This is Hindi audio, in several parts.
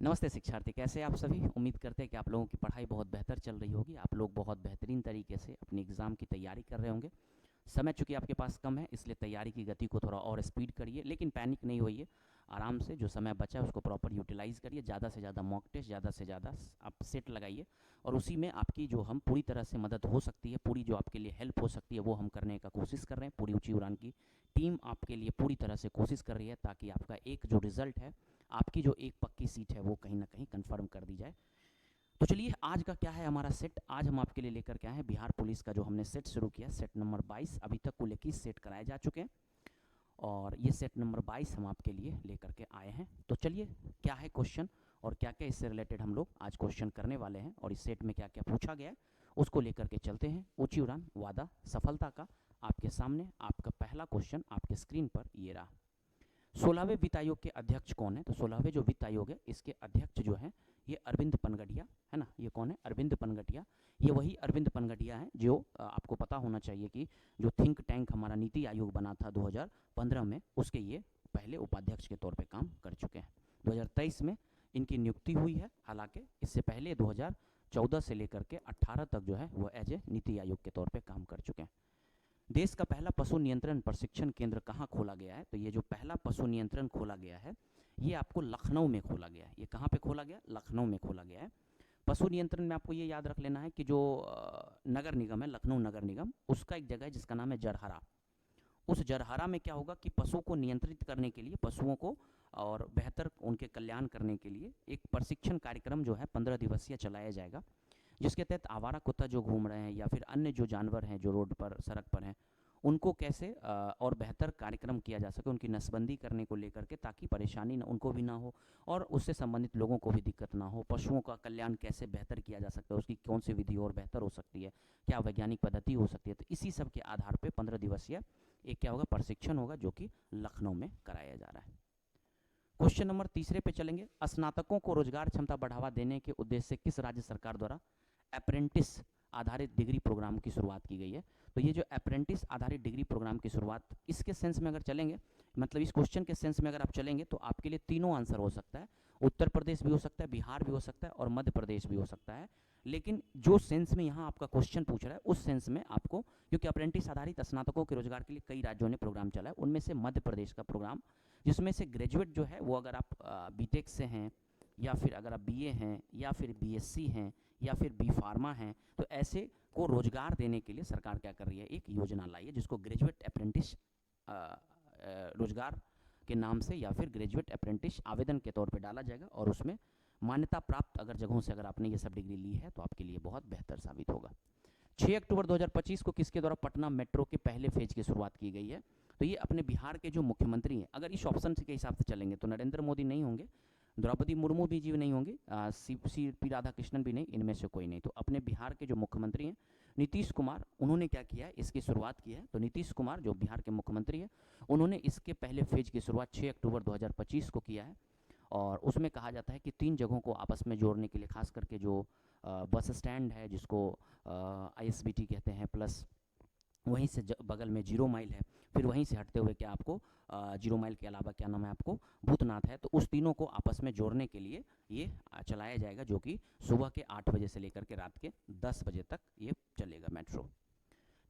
नमस्ते शिक्षार्थी, कैसे हैं आप सभी। उम्मीद करते हैं कि आप लोगों की पढ़ाई बहुत बेहतर चल रही होगी। आप लोग बहुत बेहतरीन तरीके से अपनी एग्ज़ाम की तैयारी कर रहे होंगे। समय चूँकि आपके पास कम है, इसलिए तैयारी की गति को थोड़ा और स्पीड करिए, लेकिन पैनिक नहीं होइए। आराम से जो समय बचा है उसको प्रॉपर यूटिलाइज़ करिए। ज़्यादा से ज़्यादा मॉक टेस्ट, ज़्यादा से ज़्यादा आप सेट लगाइए, और उसी में आपकी जो हम पूरी तरह से मदद हो सकती है, पूरी जो आपके लिए हेल्प हो सकती है, वो हम करने का कोशिश कर रहे हैं। पूरी ऊँची उड़ान की टीम आपके लिए पूरी तरह से कोशिश कर रही है, ताकि आपका एक जो रिज़ल्ट है, आपकी जो एक पक्की सीट है, वो कहीं ना कहीं कन्फर्म कर दी जाए। तो चलिए, आज का क्या है हमारा सेट। आज हम आपके लिए लेकर के आए हैं बिहार पुलिस का जो हमने सेट शुरू किया, सेट नंबर 22। अभी तक कुल 21 सेट कराए जा चुके हैं, और ये सेट नंबर 22 हम आपके लिए लेकर के आए हैं। तो चलिए, क्या है क्वेश्चन और क्या क्या इससे रिलेटेड हम लोग आज क्वेश्चन करने वाले हैं, और इस सेट में क्या क्या पूछा गया है, उसको लेकर के चलते हैं। ऊंची उड़ान, वादा सफलता का। आपके सामने आपका पहला क्वेश्चन आपके स्क्रीन पर ये रहा। 16वें वित्त आयोग के अध्यक्ष कौन है। तो 16वें जो वित्त आयोग है, इसके अध्यक्ष जो हैं, ये अरविंद पनगटिया है ना। ये कौन है? अरविंद पनगटिया। ये वही अरविंद पनगटिया है जो आपको पता होना चाहिए कि जो थिंक टैंक हमारा नीति आयोग बना था 2015 में, उसके ये पहले उपाध्यक्ष के तौर पे काम कर चुके हैं। 2023 में इनकी नियुक्ति हुई है। हालांकि इससे पहले 2014 से लेकर के 18 तक जो है वो एज ए नीति आयोग के तौर पे काम कर चुके हैं। देश का पहला पशु नियंत्रण प्रशिक्षण केंद्र कहाँ खोला गया है। तो ये जो पहला पशु नियंत्रण खोला गया है, ये आपको लखनऊ में खोला गया है। ये कहाँ पे खोला गया? लखनऊ में खोला गया है। पशु नियंत्रण में आपको ये याद रख लेना है कि जो नगर निगम है, लखनऊ नगर निगम, उसका एक जगह है जिसका नाम है जरहरा। उस जरहरा में क्या होगा कि पशुओं को नियंत्रित करने के लिए, पशुओं को और बेहतर उनके कल्याण करने के लिए एक प्रशिक्षण कार्यक्रम जो है 15 दिवसीय चलाया जाएगा, जिसके तहत आवारा कुत्ता जो घूम रहे हैं या फिर अन्य जो जानवर हैं जो रोड पर, सड़क पर हैं, उनको कैसे और बेहतर कार्यक्रम किया जा सके, उनकी नसबंदी करने को लेकर के, ताकि परेशानी ना उनको भी ना हो और उससे संबंधित लोगों को भी दिक्कत ना हो। पशुओं का कल्याण कैसे बेहतर किया जा सकता है, उसकी कौन सी विधि और बेहतर हो सकती है, क्या वैज्ञानिक पद्धति हो सकती है। तो इसी सब के आधार पर 15 दिवसीय एक क्या होगा, प्रशिक्षण होगा, जो कि लखनऊ में कराया जा रहा है। क्वेश्चन नंबर तीसरे पे चलेंगे। स्नातकों को रोजगार क्षमता बढ़ावा देने के उद्देश्य से किस राज्य सरकार द्वारा अप्रेंटिस आधारित डिग्री प्रोग्राम की शुरुआत की गई है। तो ये जो अप्रेंटिस आधारित डिग्री प्रोग्राम की शुरुआत, इसके सेंस में अगर चलेंगे, मतलब इस क्वेश्चन के सेंस में अगर आप चलेंगे, तो आपके लिए तीनों आंसर हो सकता है। उत्तर प्रदेश भी हो सकता है, बिहार भी हो सकता है, और मध्य प्रदेश भी हो सकता है। लेकिन जो सेंस में यहाँ आपका क्वेश्चन पूछ रहा है, उस सेंस में आपको, क्योंकि अप्रेंटिस आधारित स्नातकों के रोजगार के लिए कई राज्यों ने प्रोग्राम चला है, उनमें से मध्य प्रदेश का प्रोग्राम, जिसमें से ग्रेजुएट जो है वो, अगर आप बीटेक से हैं, या फिर अगर आप बीए हैं, या फिर बीएससी हैं, या फिर बी फार्मा हैं, तो ऐसे को रोजगार देने के लिए सरकार क्या कर रही है, एक योजना लाई है, जिसको ग्रेजुएट अप्रेंटिस रोजगार के नाम से, या फिर ग्रेजुएट अप्रेंटिस आवेदन के तौर पे डाला जाएगा, और उसमें मान्यता प्राप्त अगर जगहों से अगर आपने ये सब डिग्री ली है, तो आपके लिए बहुत बेहतर साबित होगा। 6 अक्टूबर 2025 को किसके द्वारा पटना मेट्रो के पहले फेज की शुरुआत की गई है। तो ये अपने बिहार के जो मुख्यमंत्री हैं, अगर इस ऑप्शन के हिसाब से चलेंगे, तो नरेंद्र मोदी नहीं होंगे, द्रौपदी मुर्मू भी जी नहीं होंगे, सी पी राधाकृष्णन भी नहीं, इनमें से कोई नहीं। तो अपने बिहार के जो मुख्यमंत्री हैं, नीतीश कुमार, उन्होंने क्या किया है, इसकी शुरुआत की है। तो नीतीश कुमार जो बिहार के मुख्यमंत्री हैं, उन्होंने इसके पहले फेज की शुरुआत 6 अक्टूबर 2025 को किया है। और उसमें कहा जाता है कि 3 जगहों को आपस में जोड़ने के लिए, खास करके जो बस स्टैंड है, जिसको आईएसबीटी कहते हैं, प्लस वहीं से बगल में जीरो माइल है, फिर वहीं से हटते हुए क्या आपको जीरो माइल के अलावा क्या नाम है आपको, भूतनाथ है। तो उस तीनों को आपस में जोड़ने के लिए ये चलाया जाएगा, जो कि सुबह के 8 बजे से लेकर के रात के 10 बजे तक ये चलेगा मेट्रो।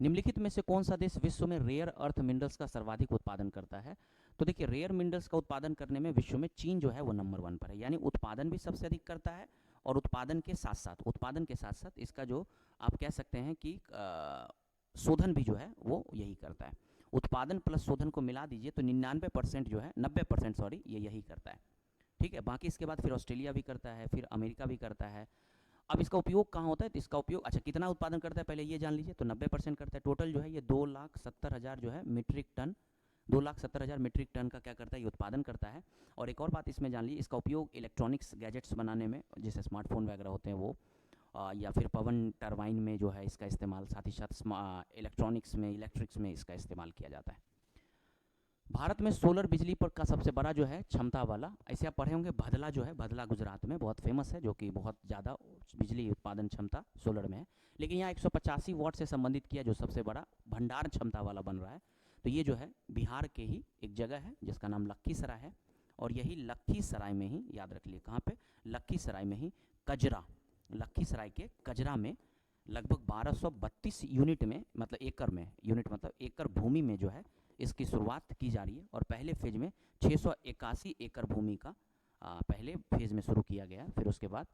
निम्नलिखित में से कौन सा देश विश्व में रेयर अर्थ मिनरल्स का सर्वाधिक उत्पादन करता है। तो देखिए, रेयर मिनरल्स का उत्पादन करने में विश्व में चीन जो है वो नंबर 1 पर है, यानी उत्पादन भी सबसे अधिक करता है, और उत्पादन के साथ साथ इसका जो आप कह सकते हैं कि शोधन भी जो है वो यही करता है। उत्पादन प्लस शोधन को मिला दीजिए तो 99% जो है, 90% सॉरी, ये यही करता है। ठीक है, बाकी इसके बाद फिर ऑस्ट्रेलिया भी करता है, फिर अमेरिका भी करता है। अब इसका उपयोग कहाँ होता है, तो इसका उपयोग, अच्छा कितना उत्पादन करता है पहले ये जान लीजिए। तो 90% करता है। टोटल जो है ये 2,70,000 जो है मीट्रिक टन, 2,70,000 मीट्रिक टन का क्या करता है, ये उत्पादन करता है। और एक और बात इसमें जान लीजिए, इसका उपयोग इलेक्ट्रॉनिक्स गैजेट्स बनाने में, जैसे स्मार्टफोन वगैरह होते हैं वो, या फिर पवन टरबाइन में जो है इसका इस्तेमाल, साथ ही साथ इलेक्ट्रॉनिक्स में, इलेक्ट्रिक्स में इसका इस्तेमाल किया जाता है। भारत में सोलर बिजली पर का सबसे बड़ा जो है क्षमता वाला, ऐसे आप पढ़े होंगे, भदला जो है, भदला गुजरात में बहुत फेमस है, जो कि बहुत ज़्यादा बिजली उत्पादन क्षमता सोलर में है। लेकिन यहाँ 185 वाट से संबंधित किया जो सबसे बड़ा भंडार क्षमता वाला बन रहा है, तो ये जो है बिहार के ही एक जगह है जिसका नाम लखीसराय है, और यही लखीसराय में ही, याद रख लिए कहाँ पे, लखीसराय में ही कजरा, लखीसराय के कजरा में लगभग 1232 यूनिट में, मतलब एकड़ में, यूनिट मतलब एकड़ भूमि में जो है इसकी शुरुआत की जा रही है। और पहले फेज में 681 एकड़ भूमि का पहले फेज में शुरू किया गया, फिर उसके बाद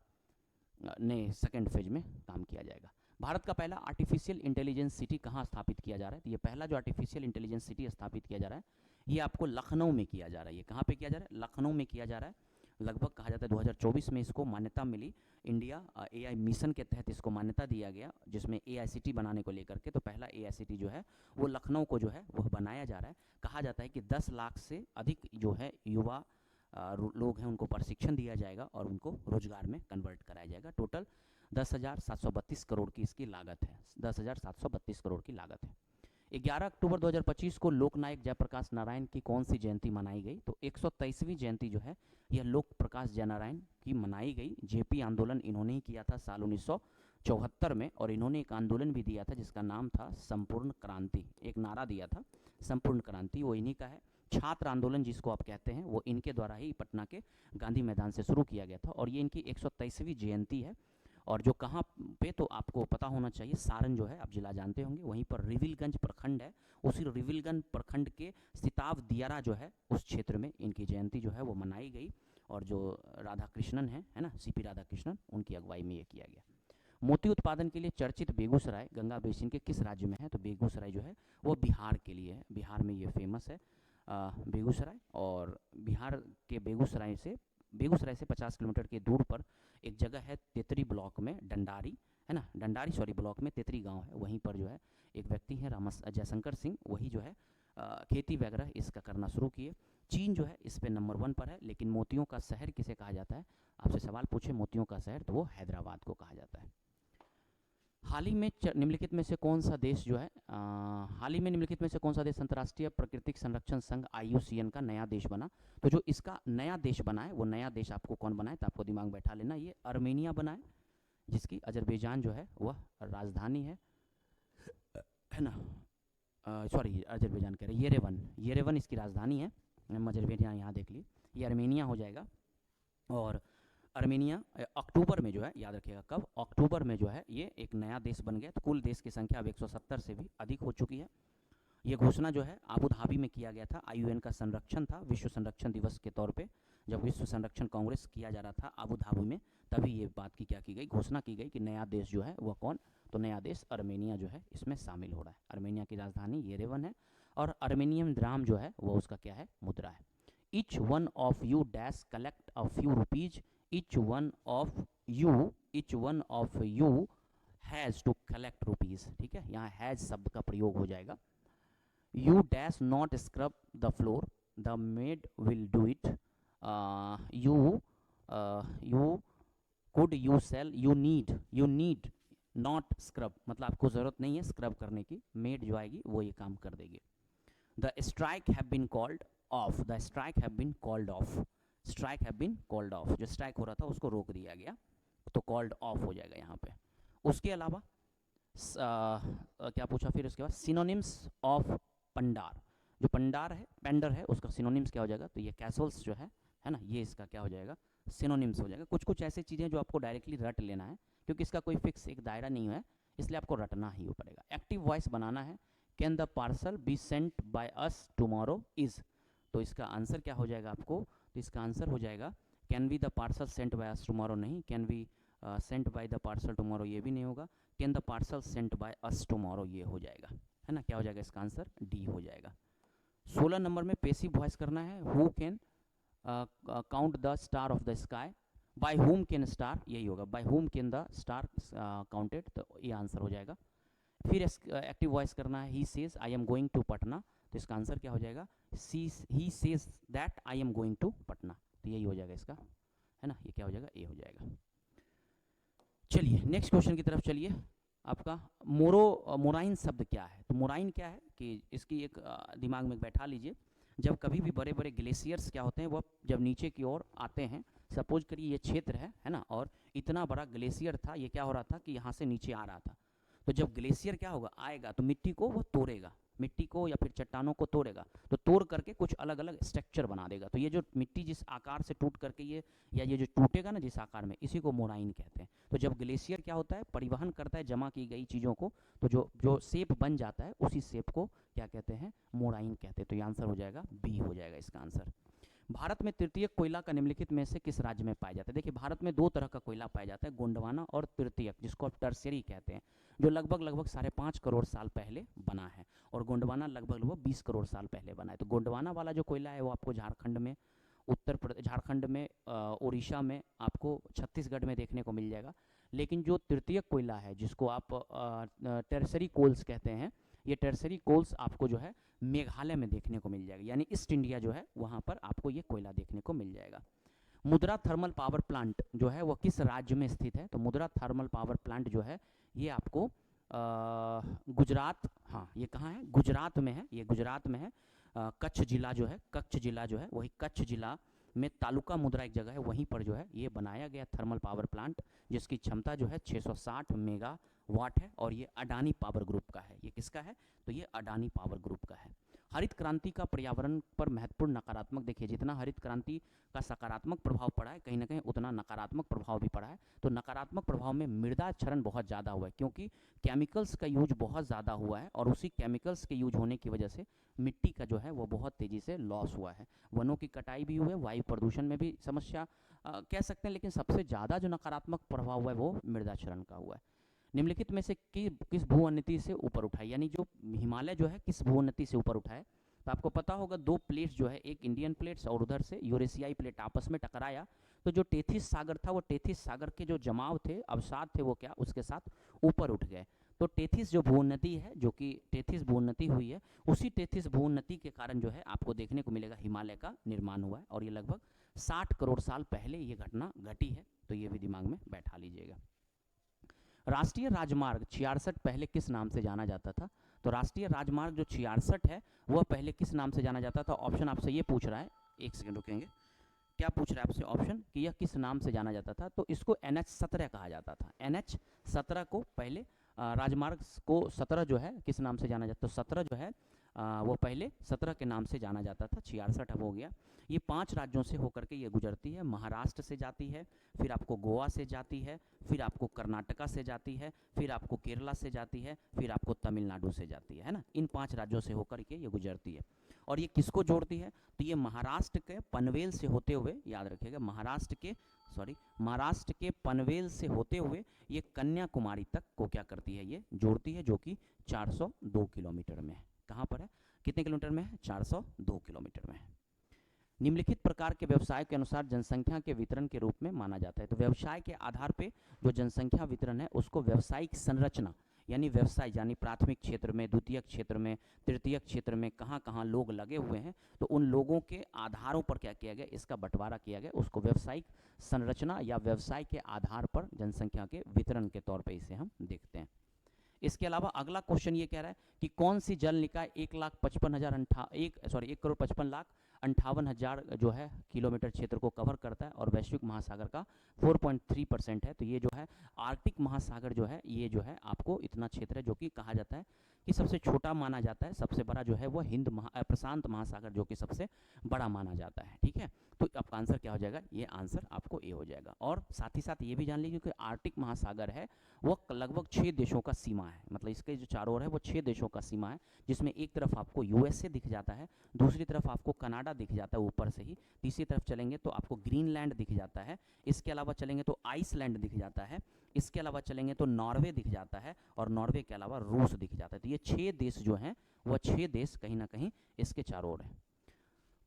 नए सेकेंड फेज में काम किया जाएगा। भारत का पहला आर्टिफिशियल इंटेलिजेंस सिटी कहाँ स्थापित किया जा रहा है? तो ये पहला जो आर्टिफिशियल इंटेलिजेंस सिटी स्थापित किया जा रहा है ये आपको लखनऊ में किया जा रहा है। ये कहाँ पे किया जा रहा है? लखनऊ में किया जा रहा है। लगभग कहा जाता है 2024 में इसको मान्यता मिली, इंडिया एआई मिशन के तहत इसको मान्यता दिया गया, जिसमें एआई सिटी बनाने को लेकर के। तो पहला एआई सिटी जो है वो लखनऊ को जो है वो बनाया जा रहा है। कहा जाता है कि 10 लाख से अधिक जो है युवा लोग हैं उनको प्रशिक्षण दिया जाएगा और उनको रोजगार में कन्वर्ट कराया जाएगा। टोटल 10,732 करोड़ की इसकी लागत है, 10,732 करोड़ की लागत है। 11 अक्टूबर 2025 को लोकनायक जयप्रकाश नारायण की कौन सी जयंती मनाई गई? तो 123वीं जयंती जो है यह लोक प्रकाश जयनारायण की मनाई गई। जेपी आंदोलन इन्होंने ही किया था साल 1974 में, और इन्होंने एक आंदोलन भी दिया था जिसका नाम था संपूर्ण क्रांति, एक नारा दिया था संपूर्ण क्रांति, वो इन्हीं का है। छात्र आंदोलन जिसको आप कहते हैं वो इनके द्वारा ही पटना के गांधी मैदान से शुरू किया गया था, और ये इनकी 123वीं जयंती है। और जो कहाँ पे, तो आपको पता होना चाहिए, सारण जो है आप जिला जानते होंगे, वहीं पर रिविलगंज प्रखंड है, उसी रिविलगंज प्रखंड के सिताब दियारा जो है उस क्षेत्र में इनकी जयंती जो है वो मनाई गई। और जो राधा कृष्णन है ना, सीपी राधा कृष्णन, उनकी अगुवाई में ये किया गया। मोती उत्पादन के लिए चर्चित बेगूसराय गंगा बेसिन के किस राज्य में है? तो बेगूसराय जो है वो बिहार के लिए है, बिहार में ये फेमस है बेगूसराय। और बिहार के बेगूसराय से 50 किलोमीटर के दूर पर एक जगह है तेतरी ब्लॉक में, डंडारी है ना, डंडारी सॉरी ब्लॉक में तेतरी गांव है, वहीं पर जो है एक व्यक्ति है जयशंकर सिंह, वही जो है खेती वगैरह इसका करना शुरू किए। चीन जो है इस पे नंबर 1 पर है। लेकिन मोतियों का शहर किसे कहा जाता है? आपसे सवाल पूछे मोतियों का शहर, तो वो हैदराबाद को कहा जाता है। हाल ही में निम्नलिखित में से कौन सा देश जो है हाल ही में निम्नलिखित में से कौन सा देश अंतर्राष्ट्रीय प्राकृतिक संरक्षण संघ IUCN का नया देश बना? तो जो इसका नया देश बना है वो नया देश आपको कौन बना है, तो आपको दिमाग में बैठा लेना, ये अर्मेनिया बना है, जिसकी अजरबैजान जो है वह राजधानी है ना, सॉरी अजरबैजान कह रहे, येरेवन इसकी राजधानी है। अजरबैजान यहाँ देख ली, ये अर्मेनिया हो जाएगा। और अर्मेनिया अक्टूबर में जो है, याद रखिएगा कब, अक्टूबर में जो है ये एक नया देश बन गया। तो कुल देश की संख्या अब 170 से भी अधिक हो चुकी है। ये घोषणा जो है आबू धाबी में किया गया था, IUN का संरक्षण था, विश्व संरक्षण दिवस के तौर पे, जब विश्व संरक्षण कांग्रेस किया जा रहा था आबू धाबी में, तभी ये बात की क्या की गई, घोषणा की गई कि नया देश जो है वह कौन, तो नया देश अर्मेनिया जो है इसमें शामिल हो रहा है। अर्मेनिया की राजधानी येरेवन है, और अर्मेनियन द्राम जो है वो उसका क्या है, मुद्रा है। Each one of you dash collect a few rupees, each one of you has to collect rupees, ठीक है, यहाँ has शब्द का प्रयोग हो जाएगा। You dash not scrub the floor, the maid will do it. You could you sell, you need not scrub, मतलब आपको ज़रूरत नहीं है स्क्रब करने की, मेड जो आएगी वो ये काम कर देगी। The strike have been called off, the strike have been called off, strike have been called off, जो स्ट्राइक हो रहा था उसको रोक दिया गया, तो कॉल्ड ऑफ हो जाएगा यहाँ पे। उसके अलावा क्या पूछा फिर उसके बाद, सिनोनिम्स ऑफ पंडार, जो पंडार है, पेंडर है, उसका सिनोनिम्स क्या हो जाएगा, तो ये कैसल्स जो है ना, ये इसका क्या हो जाएगा, सिनोनिम्स हो जाएगा। कुछ ऐसी चीज़ें जो आपको डायरेक्टली रट लेना है, क्योंकि इसका कोई फिक्स एक दायरा नहीं है, इसलिए आपको रटना ही पड़ेगा। एक्टिव वॉइस बनाना है, can the parcel B sent by us tomorrow is, तो इसका आंसर क्या हो जाएगा आपको, तो इसका आंसर हो जाएगा can be the parcel sent by us tomorrow, नहीं, can be sent by the parcel tomorrow ये भी नहीं होगा, can the parcel sent by us tomorrow ये हो जाएगा, है ना, क्या हो जाएगा इसका आंसर, डी हो जाएगा। 16 नंबर में पेसिव वॉइस करना है, who can count the star of the sky, by whom can star, यही होगा, by whom can the star counted, तो ये आंसर हो जाएगा। फिर एक्टिव वॉइस करना है, he says I am going to Patna, तो इसका आंसर क्या हो जाएगा, he says that I am going to Patna, तो यही हो जाएगा इसका, है ना, ये क्या हो जाएगा, ए हो जाएगा। चलिए नेक्स्ट क्वेश्चन की तरफ चलिए। आपका मोराइन शब्द क्या है, तो मोराइन क्या है कि इसकी एक दिमाग में बैठा लीजिए, जब कभी भी बड़े बड़े ग्लेशियर्स क्या होते हैं, वह जब नीचे की ओर आते हैं, सपोज करिए ये क्षेत्र है ना, और इतना बड़ा ग्लेशियर था, ये क्या हो रहा था कि यहाँ से नीचे आ रहा था, तो जब ग्लेशियर क्या होगा, आएगा तो मिट्टी को वो तोड़ेगा, मिट्टी को या फिर चट्टानों को तोड़ेगा तो तोड़ करके कुछ अलग अलग स्ट्रक्चर बना देगा। तो ये जो मिट्टी जिस आकार से टूट करके ये या ये जो टूटेगा ना जिस आकार में, इसी को मोराइन कहते हैं। तो जब ग्लेशियर क्या होता है, परिवहन करता है जमा की गई चीज़ों को, तो जो जो शेप बन जाता है उसी शेप को क्या कहते हैं, मोराइन कहते हैं। तो ये आंसर हो जाएगा बी हो जाएगा इसका आंसर। भारत में तृतीयक कोयला का निम्नलिखित में से किस राज्य में पाया जाता है? देखिए भारत में दो तरह का कोयला पाया जाता है, गोंडवाना और तृतीयक, जिसको आप टर्शियरी कहते हैं, जो लगभग लगभग 5.5 करोड़ साल पहले बना है, और गोंडवाना लगभग लगभग 20 करोड़ साल पहले बना है। तो गोंडवाना वाला जो कोयला है वो आपको झारखंड में, उत्तर प्रदेश, झारखंड में, उड़ीसा में, आपको छत्तीसगढ़ में देखने को मिल जाएगा। लेकिन जो तृतीयक कोयला है जिसको आप टर्शरी कोल्स कहते हैं, ये टर्शरी कोल्स आपको जो है मेघालय में देखने को मिल जाएगा, यानी ईस्ट इंडिया जो है वहाँ पर आपको ये कोयला देखने को मिल जाएगा। मुद्रा थर्मल पावर प्लांट जो है वो किस राज्य में स्थित है? तो मुद्रा थर्मल पावर प्लांट जो है ये आपको गुजरात, हाँ ये कहाँ है, गुजरात में है, ये गुजरात में है। कच्छ जिला जो है, कच्छ जिला जो है वही कच्छ जिला में तालुका मुद्रा एक जगह है, वहीं पर जो है ये बनाया गया थर्मल पावर प्लांट, जिसकी क्षमता जो है 660 मेगावाट है, और ये अडानी पावर ग्रुप का है। ये किसका है? तो ये अडानी पावर ग्रुप का है। हरित क्रांति का पर्यावरण पर महत्वपूर्ण नकारात्मक, देखिए जितना हरित क्रांति का सकारात्मक प्रभाव पड़ा है, कहीं ना कहीं उतना नकारात्मक प्रभाव भी पड़ा है। तो नकारात्मक प्रभाव में मृदा क्षरण बहुत ज़्यादा हुआ है, क्योंकि केमिकल्स का यूज बहुत ज़्यादा हुआ है, और उसी केमिकल्स के यूज होने की वजह से मिट्टी का जो है वो बहुत तेज़ी से लॉस हुआ है। वनों की कटाई भी हुई है, वायु प्रदूषण में भी समस्या कह सकते हैं, लेकिन सबसे ज़्यादा जो नकारात्मक प्रभाव हुआ है वो मृदा क्षरण का हुआ है। निम्नलिखित में से किस भूउन्नति से ऊपर उठा है, यानी जो हिमालय जो है किस भूउन्नति से ऊपर उठा है? तो आपको पता होगा दो प्लेट्स जो है, एक इंडियन प्लेट्स और उधर से यूरेशियाई प्लेट आपस में टकराया, तो जो टेथिस सागर था वो टेथिस सागर के जो जमाव थे, अवसाद थे, वो क्या उसके साथ ऊपर उठ गए। तो टेथिस जो भूउन्नति है, जो कि टेथिस भूउन्नति हुई है, उसी टेथिस भूउन्नति के कारण जो है आपको देखने को मिलेगा हिमालय का निर्माण हुआ है, और ये लगभग 60 करोड़ साल पहले ये घटना घटी है। तो ये भी दिमाग में बैठा लीजिएगा। राष्ट्रीय राजमार्ग 66 पहले किस नाम से जाना जाता था? तो राष्ट्रीय राजमार्ग जो 66 है वह पहले किस नाम से जाना जाता था? ऑप्शन आपसे ये पूछ रहा है, एक सेकंड रुकेंगे, क्या पूछ रहा है आपसे ऑप्शन कि यह किस नाम से जाना जाता था? तो इसको NH17 कहा जाता था। NH17 को पहले राजमार्ग को 17 जो है किस नाम से जाना जाता? तो 17 जो है वो पहले 17 के नाम से जाना जाता था, 66 अब हो गया। ये 5 राज्यों से होकर के ये गुजरती है, महाराष्ट्र से जाती है, फिर आपको गोवा से जाती है, फिर आपको कर्नाटका से जाती है, फिर आपको केरला से जाती है, फिर आपको तमिलनाडु से जाती है ना। इन 5 राज्यों से होकर के ये गुजरती है। और ये किसको जोड़ती है? तो ये महाराष्ट्र के पनवेल से होते हुए, याद रखिएगा, महाराष्ट्र के पनवेल से होते हुए ये कन्याकुमारी तक को क्या करती है, ये जोड़ती है, जो कि 402 किलोमीटर में है। कहाँ पर है, कितने किलोमीटर में है? 402 किलोमीटर में है। निम्नलिखित प्रकार के व्यवसाय के अनुसार जनसंख्या के वितरण के रूप में माना जाता है। तो व्यवसाय के आधार पे जो जनसंख्या वितरण है उसको व्यावसायिक संरचना, यानी व्यवसाय, यानी प्राथमिक क्षेत्र में, द्वितीयक क्षेत्र में, तृतीयक क्षेत्र में कहाँ कहाँ लोग लगे हुए हैं, तो उन लोगों के आधारों पर क्या किया गया, इसका बंटवारा किया गया, उसको व्यावसायिक संरचना या व्यवसाय के आधार पर जनसंख्या के वितरण के तौर पर इसे हम देखते हैं। इसके अलावा अगला क्वेश्चन ये कह रहा है कि कौन सी जल निकाय 1,55,58,58,58,000 जो है किलोमीटर क्षेत्र को कवर करता है, और वैश्विक महासागर का 4.3% है। तो ये जो है आर्कटिक महासागर जो है, ये जो है आपको इतना क्षेत्र है, जो कि कहा जाता है कि सबसे छोटा माना जाता है, सबसे बड़ा जो है वो प्रशांत महासागर जो कि सबसे बड़ा माना जाता है। ठीक है, तो आपका आंसर क्या हो जाएगा? ये आंसर आपको ए हो जाएगा। और साथ ही साथ ये भी जान लीजिए कि आर्कटिक महासागर है वो लगभग 6 देशों का सीमा है, मतलब इसके जो चारों ओर है वो 6 देशों का सीमा है, जिसमें एक तरफ आपको USA दिख जाता है, दूसरी तरफ आपको कनाडा दिख जाता है ऊपर से ही, तीसरी तरफ चलेंगे तो आपको ग्रीनलैंड दिख जाता है, इसके अलावा चलेंगे तो आइसलैंड दिख जाता है, इसके अलावा चलेंगे तो नॉर्वे दिख जाता है, और नॉर्वे के अलावा रूस दिख जाता है। तो ये 6 देश जो हैं वह 6 देश कहीं ना कहीं इसके चारों ओर हैं।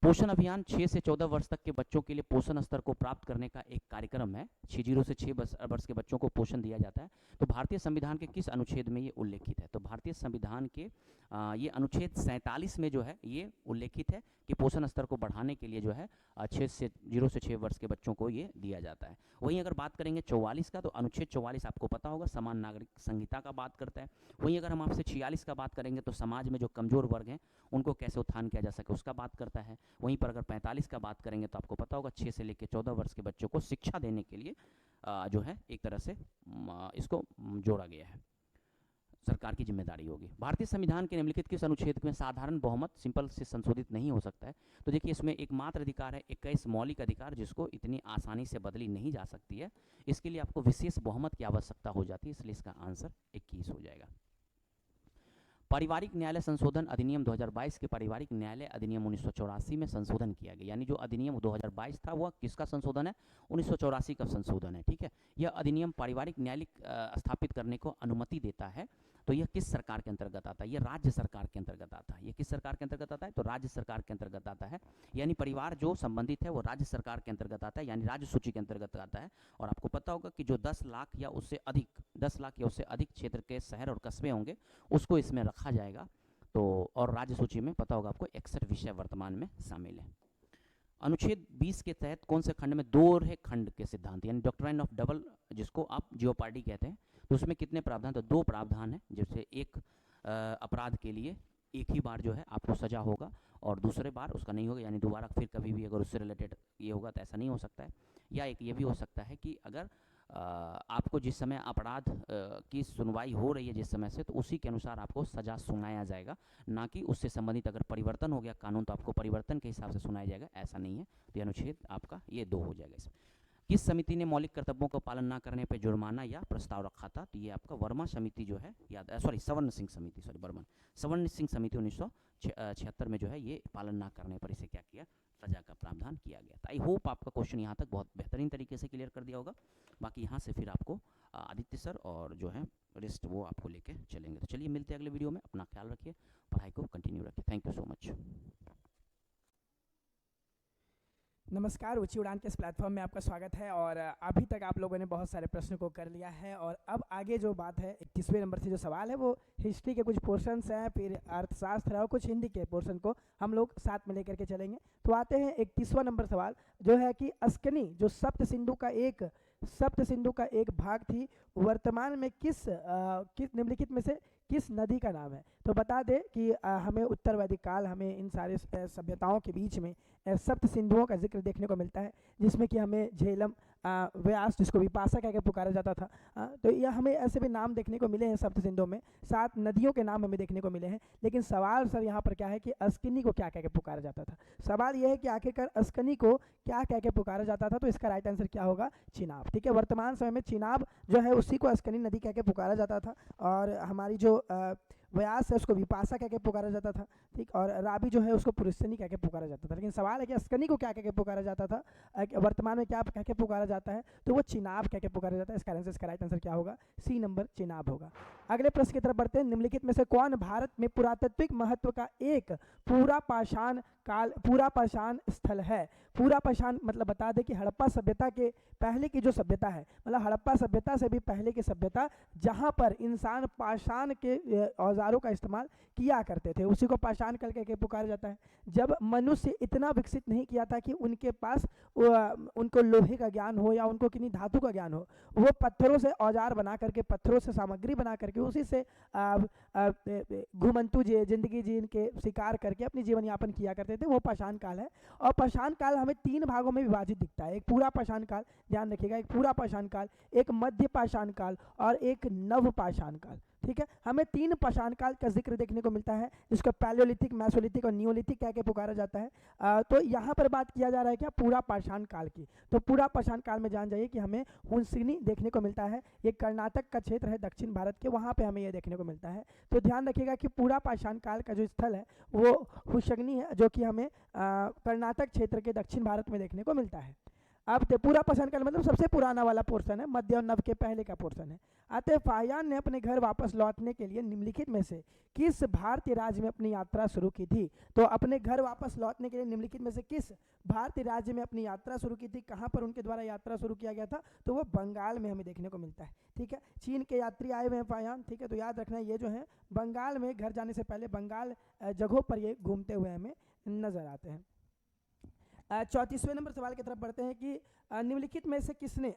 पोषण अभियान 6 से 14 वर्ष तक के बच्चों के लिए पोषण स्तर को प्राप्त करने का एक कार्यक्रम है। 0 से 6 वर्ष के बच्चों को पोषण दिया जाता है। तो भारतीय संविधान के किस अनुच्छेद में ये उल्लेखित है? तो भारतीय संविधान के ये अनुच्छेद 47 में जो है ये उल्लेखित है कि पोषण स्तर को बढ़ाने के लिए जो है 0 से 6 वर्ष के बच्चों को ये दिया जाता है। वहीं अगर बात करेंगे 44 का, तो अनुच्छेद 44 आपको पता होगा समान नागरिक संहिता का बात करता है। वहीं अगर हम आपसे 46 का बात करेंगे तो समाज में जो कमजोर वर्ग हैं उनको कैसे उत्थान किया जा सके उसका बात करता है। वहीं पर अगर 45 का बात करेंगे तो आपको पता होगा 6 से लेकर 14 वर्ष के बच्चों को शिक्षा देने के लिए जो है एक तरह से इसको जोड़ा गया है। सरकार की जिम्मेदारी होगी। भारतीय संविधान के निम्नलिखित किस अनुच्छेद में साधारण बहुमत सिंपल से संशोधित नहीं हो सकता है? तो देखिए इसमें एकमात्र अधिकार है 21 मौलिक अधिकार, जिसको इतनी आसानी से बदली नहीं जा सकती है। इसके लिए आपको विशेष बहुमत की आवश्यकता हो जाती है, इसलिए इसका आंसर 21 हो जाएगा। पारिवारिक न्यायालय संशोधन अधिनियम 2022 के पारिवारिक न्यायालय अधिनियम 1984 में संशोधन किया गया, यानी जो अधिनियम 2022 था वह किसका संशोधन है? 1984 का संशोधन है। ठीक है, यह अधिनियम पारिवारिक न्यायालय स्थापित करने को अनुमति देता है। तो यह किस सरकार के अंतर्गत आता है? यह राज्य सरकार के अंतर्गत आता है। यह किस सरकार के अंतर्गत आता है? तो राज्य सरकार के अंतर्गत आता है। यानी परिवार जो संबंधित है वो राज्य सरकार के अंतर्गत आता है, यानी राज्य सूची के अंतर्गत आता है। और आपको पता होगा कि जो 10 लाख या उससे अधिक क्षेत्र के शहर और कस्बे होंगे उसको इसमें रखा जाएगा। तो और राज्य सूची में पता होगा आपको 61 विषय वर्तमान में शामिल है। अनुच्छेद 20 के तहत कौन से खंड में दोहरे खंड के सिद्धांत, यानी डॉक्ट्राइन ऑफ डबल, जिसको आप जियोपार्डी कहते हैं, तो उसमें कितने प्रावधान? तो 2 प्रावधान है, जैसे एक अपराध के लिए एक ही बार जो है आपको सजा होगा और दूसरे बार उसका नहीं होगा, यानी दोबारा फिर कभी भी अगर उससे रिलेटेड ये होगा तो ऐसा नहीं हो सकता है। या एक ये भी हो सकता है कि अगर आपको जिस समय अपराध की सुनवाई हो रही है जिस समय से, तो उसी के अनुसार आपको सजा सुनाया जाएगा, ना कि उससे संबंधित अगर परिवर्तन हो गया कानून तो आपको परिवर्तन के हिसाब से सुनाया जाएगा, ऐसा नहीं है। तो ये अनुच्छेद आपका ये 2 हो जाएगा। इसमें किस समिति ने मौलिक कर्तव्यों का पालन न करने पर जुर्माना या प्रस्ताव रखा था? तो ये आपका वर्मा समिति जो है, सवर्ण सिंह समिति, सवर्ण सिंह समिति 1976 में जो है ये पालन ना करने पर इसे क्या किया? सजा का प्रावधान किया गया था। आई होप आपका क्वेश्चन यहाँ तक बहुत बेहतरीन तरीके से क्लियर कर दिया होगा। बाकी यहाँ से फिर आपको आदित्य सर और जो है रेस्ट वो आपको लेके चलेंगे। तो चलिए मिलते हैं अगले वीडियो में। अपना ख्याल रखिए, पढ़ाई को कंटिन्यू रखिए। Thank you so much. नमस्कार, ऊंची उड़ान के इस प्लेटफॉर्म में आपका स्वागत है। और अभी तक आप लोगों ने बहुत सारे प्रश्नों को कर लिया है और अब आगे जो बात है 21वें नंबर से जो सवाल है वो हिस्ट्री के कुछ पोर्शंस हैं, फिर अर्थशास्त्र और कुछ हिंदी के पोर्शन को हम लोग साथ में लेकर के चलेंगे। तो आते हैं 31वां नंबर सवाल, जो है कि अस्कनी जो सप्त सिंधु का एक भाग थी, वर्तमान में किस निम्नलिखित में से किस नदी का नाम है? तो बता दें कि हमें उत्तर वैदिक काल, हमें इन सारे सभ्यताओं के बीच में सप्त सिंधुओं का जिक्र देखने को मिलता है, जिसमें कि हमें झेलम, व्यास जिसको विपाशा कह के पुकारा जाता था, तो यह हमें ऐसे भी नाम देखने को मिले हैं सप्त सिंधुओं में। 7 नदियों के नाम हमें देखने को मिले हैं। लेकिन सवाल सर यहाँ पर क्या है कि अस्कनी को क्या कह के पुकारा जाता था? सवाल यह है कि आखिरकार अस्कनी को क्या कह के पुकारा जाता था? तो इसका राइट आंसर क्या होगा? चिनाब। ठीक है, वर्तमान समय में चिनाब जो है उसी को अस्कनी नदी कह के पुकारा जाता था, और हमारी जो व्यास है उसको विपाशा कह के पुकारा जाता था। ठीक, और रावी जो है उसको पुरुषनी कह के पुकारा जाता था। लेकिन सवाल है कि अस्कनी को क्या कह के पुकारा जाता था, वर्तमान में क्या कह के पुकारा जाता है? तो वो चिनाब कह के पुकारा जाता है। इसका राइट आंसर क्या होगा? सी नंबर, चिनाब होगा। अगले प्रश्न की तरफ बढ़ते हैं। निम्नलिखित में से कौन भारत में पुरातात्विक महत्व का एक पूरा पाषाण स्थल है? पूरा पाषाण मतलब बता दें कि हड़प्पा सभ्यता के पहले की जो सभ्यता है, मतलब हड़प्पा सभ्यता से भी पहले की सभ्यता, जहाँ पर इंसान पाषाण के औजारों का इस्तेमाल किया करते थे, उसी को पाषाण काल कह के पुकारा जाता है। जब मनुष्य इतना विकसित नहीं किया था कि उनके पास उनको लोहे का ज्ञान हो या उनको किन्हीं धातु का ज्ञान हो, वो पत्थरों से औजार बना करके, पत्थरों से सामग्री बना करके, उसी से घुमंतु जिंदगी जीन के शिकार करके अपनी जीवन यापन किया करते थे, वो पाषाण काल है। और पाषाण काल हमें 3 भागों में विभाजित दिखता है। एक पूरा पाषाण काल, ध्यान रखिएगा, एक पूरा पाषाण काल, एक मध्य पाषाण काल और एक नव पाषाण काल। ठीक है, हमें 3 पाषाण काल का जिक्र देखने को मिलता है, जिसको पैलियोलिथिक, मेसोलिथिक और नियोलिथिक कह के पुकारा जाता है। तो यहाँ पर बात किया जा रहा है क्या? पूरा पाषाण काल की। तो पूरा पाषाण काल में जान जाइए कि हमें हुंसगनी देखने को मिलता है। ये कर्नाटक का क्षेत्र है दक्षिण भारत के, वहाँ पे हमें ये देखने को मिलता है। तो ध्यान रखिएगा कि पूरा पाषाण काल का जो स्थल है वो हुंसगनी है, जो कि हमें कर्नाटक क्षेत्र के दक्षिण भारत में देखने को मिलता है। अब पूरा पाषाण काल मतलब सबसे पुराना वाला पोर्शन है, मध्य और नव के पहले का पोर्शन है। अतः फाहियान ने अपने घर वापस लौटने के लिए निम्नलिखित में से किस भारतीय राज्य में अपनी यात्रा शुरू की थी? तो अपने घर वापस लौटने के लिए निम्नलिखित में से किस भारतीय राज्य में अपनी यात्रा शुरू की थी? कहाँ पर उनके द्वारा यात्रा शुरू किया गया था? तो वो बंगाल में हमें देखने को मिलता है। ठीक है, चीन के यात्री आए हुए हैं फाहियान। ठीक है, तो याद रखना ये जो है बंगाल में, घर जाने से पहले बंगाल जगहों पर ये घूमते हुए हमें नजर आते हैं। 34वें नंबर सवाल की तरफ बढ़ते हैं कि निम्नलिखित में से किसने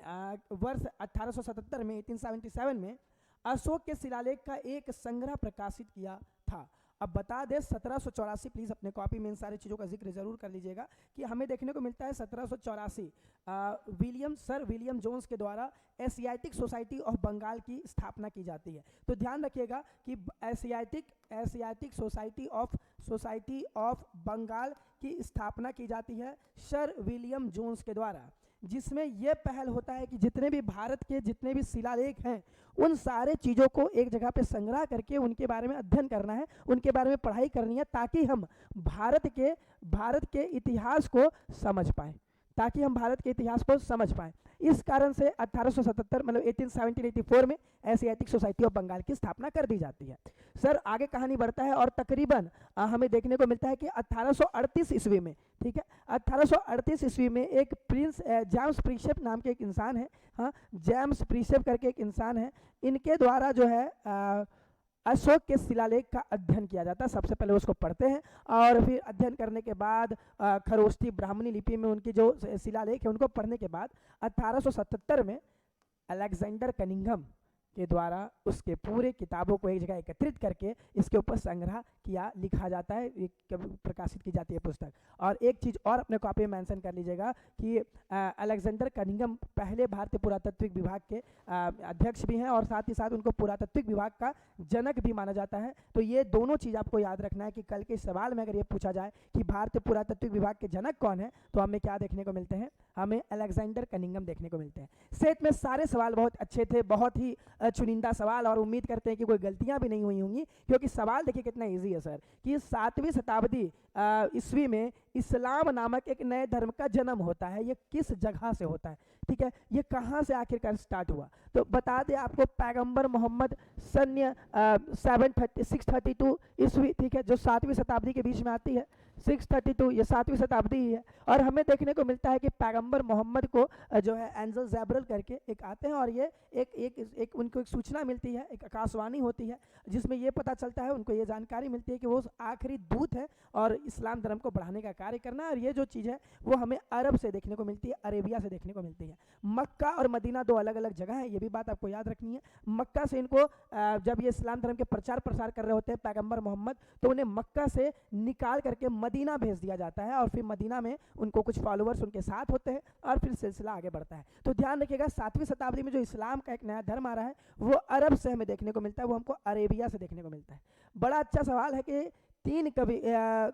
वर्ष 1877 में 1877 में अशोक के शिलालेख का एक संग्रह प्रकाशित किया था? अब बता दें 1784, प्लीज़ अपने कॉपी में इन सारी चीज़ों का जिक्र जरूर कर लीजिएगा कि हमें देखने को मिलता है 1784 सर विलियम जोन्स के द्वारा एशियाटिक सोसाइटी ऑफ बंगाल की स्थापना की जाती है। तो ध्यान रखिएगा कि एशियाटिक सोसाइटी ऑफ बंगाल की स्थापना की जाती है सर विलियम जोन्स के द्वारा, जिसमें यह पहल होता है कि जितने भी भारत के जितने भी शिलालेख हैं उन सारे चीज़ों को एक जगह पे संग्रह करके उनके बारे में अध्ययन करना है, उनके बारे में पढ़ाई करनी है, ताकि हम भारत के इतिहास को समझ पाएं, इस कारण से 1877 मतलब 1884 में एशियाटिक सोसाइटी ऑफ बंगाल की स्थापना कर दी जाती है। सर आगे कहानी बढ़ता है और तकरीबन हमें देखने को मिलता है कि 1838 ईस्वी में, ठीक है, 1838 ईस्वी में एक प्रिंस जेम्स प्रिसेप नाम के एक इंसान है, हाँ जेम्स प्रिसेप करके एक इंसान है, इनके द्वारा जो है अशोक के शिलालेख का अध्ययन किया जाता है। सबसे पहले उसको पढ़ते हैं और फिर अध्ययन करने के बाद खरोष्ठी ब्राह्मणी लिपि में उनकी जो शिलालेख है उनको पढ़ने के बाद 1877 में अलेक्जेंडर कनिंघम के द्वारा उसके पूरे किताबों को एक जगह एकत्रित करके इसके ऊपर संग्रह किया लिखा जाता है, प्रकाशित की जाती है पुस्तक। और एक चीज़ और अपने कॉपी में मेंशन कर लीजिएगा कि अलेक्जेंडर कनिंघम पहले भारतीय पुरातात्विक विभाग के अध्यक्ष भी हैं और साथ ही साथ उनको पुरातात्विक विभाग का जनक भी माना जाता है। तो ये दोनों चीज़ आपको याद रखना है कि कल के सवाल में अगर ये पूछा जाए कि भारतीय पुरातात्विक विभाग के जनक कौन है तो हमें क्या देखने को मिलते हैं, हमें अलेक्जेंडर कनिंघम देखने को मिलते हैं। सेट में सारे सवाल बहुत अच्छे थे, बहुत ही चुनिंदा सवाल, और उम्मीद करते हैं कि कोई गलतियां भी नहीं हुई होंगी, क्योंकि सवाल देखिए कितना इजी है सर कि 7वीं शताब्दी ईस्वी में इस्लाम नामक एक नए धर्म का जन्म होता है। ये किस जगह से होता है, ठीक है, ये कहाँ से आखिरकार स्टार्ट हुआ? तो बता दें आपको, पैगंबर मोहम्मद सन्य 632 ईस्वी, ठीक है, जो 7वीं शताब्दी के बीच में आती है, 632 ये 7वीं शताब्दी ही है। और हमें देखने को मिलता है कि पैगंबर मोहम्मद को जो है एंजल जैब्रल करके एक आते हैं और ये एक उनको एक सूचना मिलती है, एक आकाशवाणी होती है जिसमें ये पता चलता है, उनको ये जानकारी मिलती है कि वो आखिरी दूत है और इस्लाम धर्म को बढ़ाने का कार्य करना है। और ये जो चीज़ है वो हमें अरब से देखने को मिलती है, अरेबिया से देखने को मिलती है। मक्का और मदीना दो अलग अलग जगह है, ये भी बात आपको याद रखनी है। मक्का से इनको जब ये इस्लाम धर्म के प्रचार प्रसार कर रहे होते हैं पैगंबर मोहम्मद, तो उन्हें मक्का से निकाल करके मदीना भेज दिया जाता है और फिर मदीना में उनको कुछ फॉलोअर्स उनके साथ होते हैं और फिर सिलसिला आगे बढ़ता है। तो ध्यान रखिएगा 7वीं शताब्दी में जो इस्लाम का एक नया धर्म आ रहा है वो अरब से हमें देखने को मिलता है, वो हमको अरेबिया से देखने को मिलता है। बड़ा अच्छा सवाल है कि 3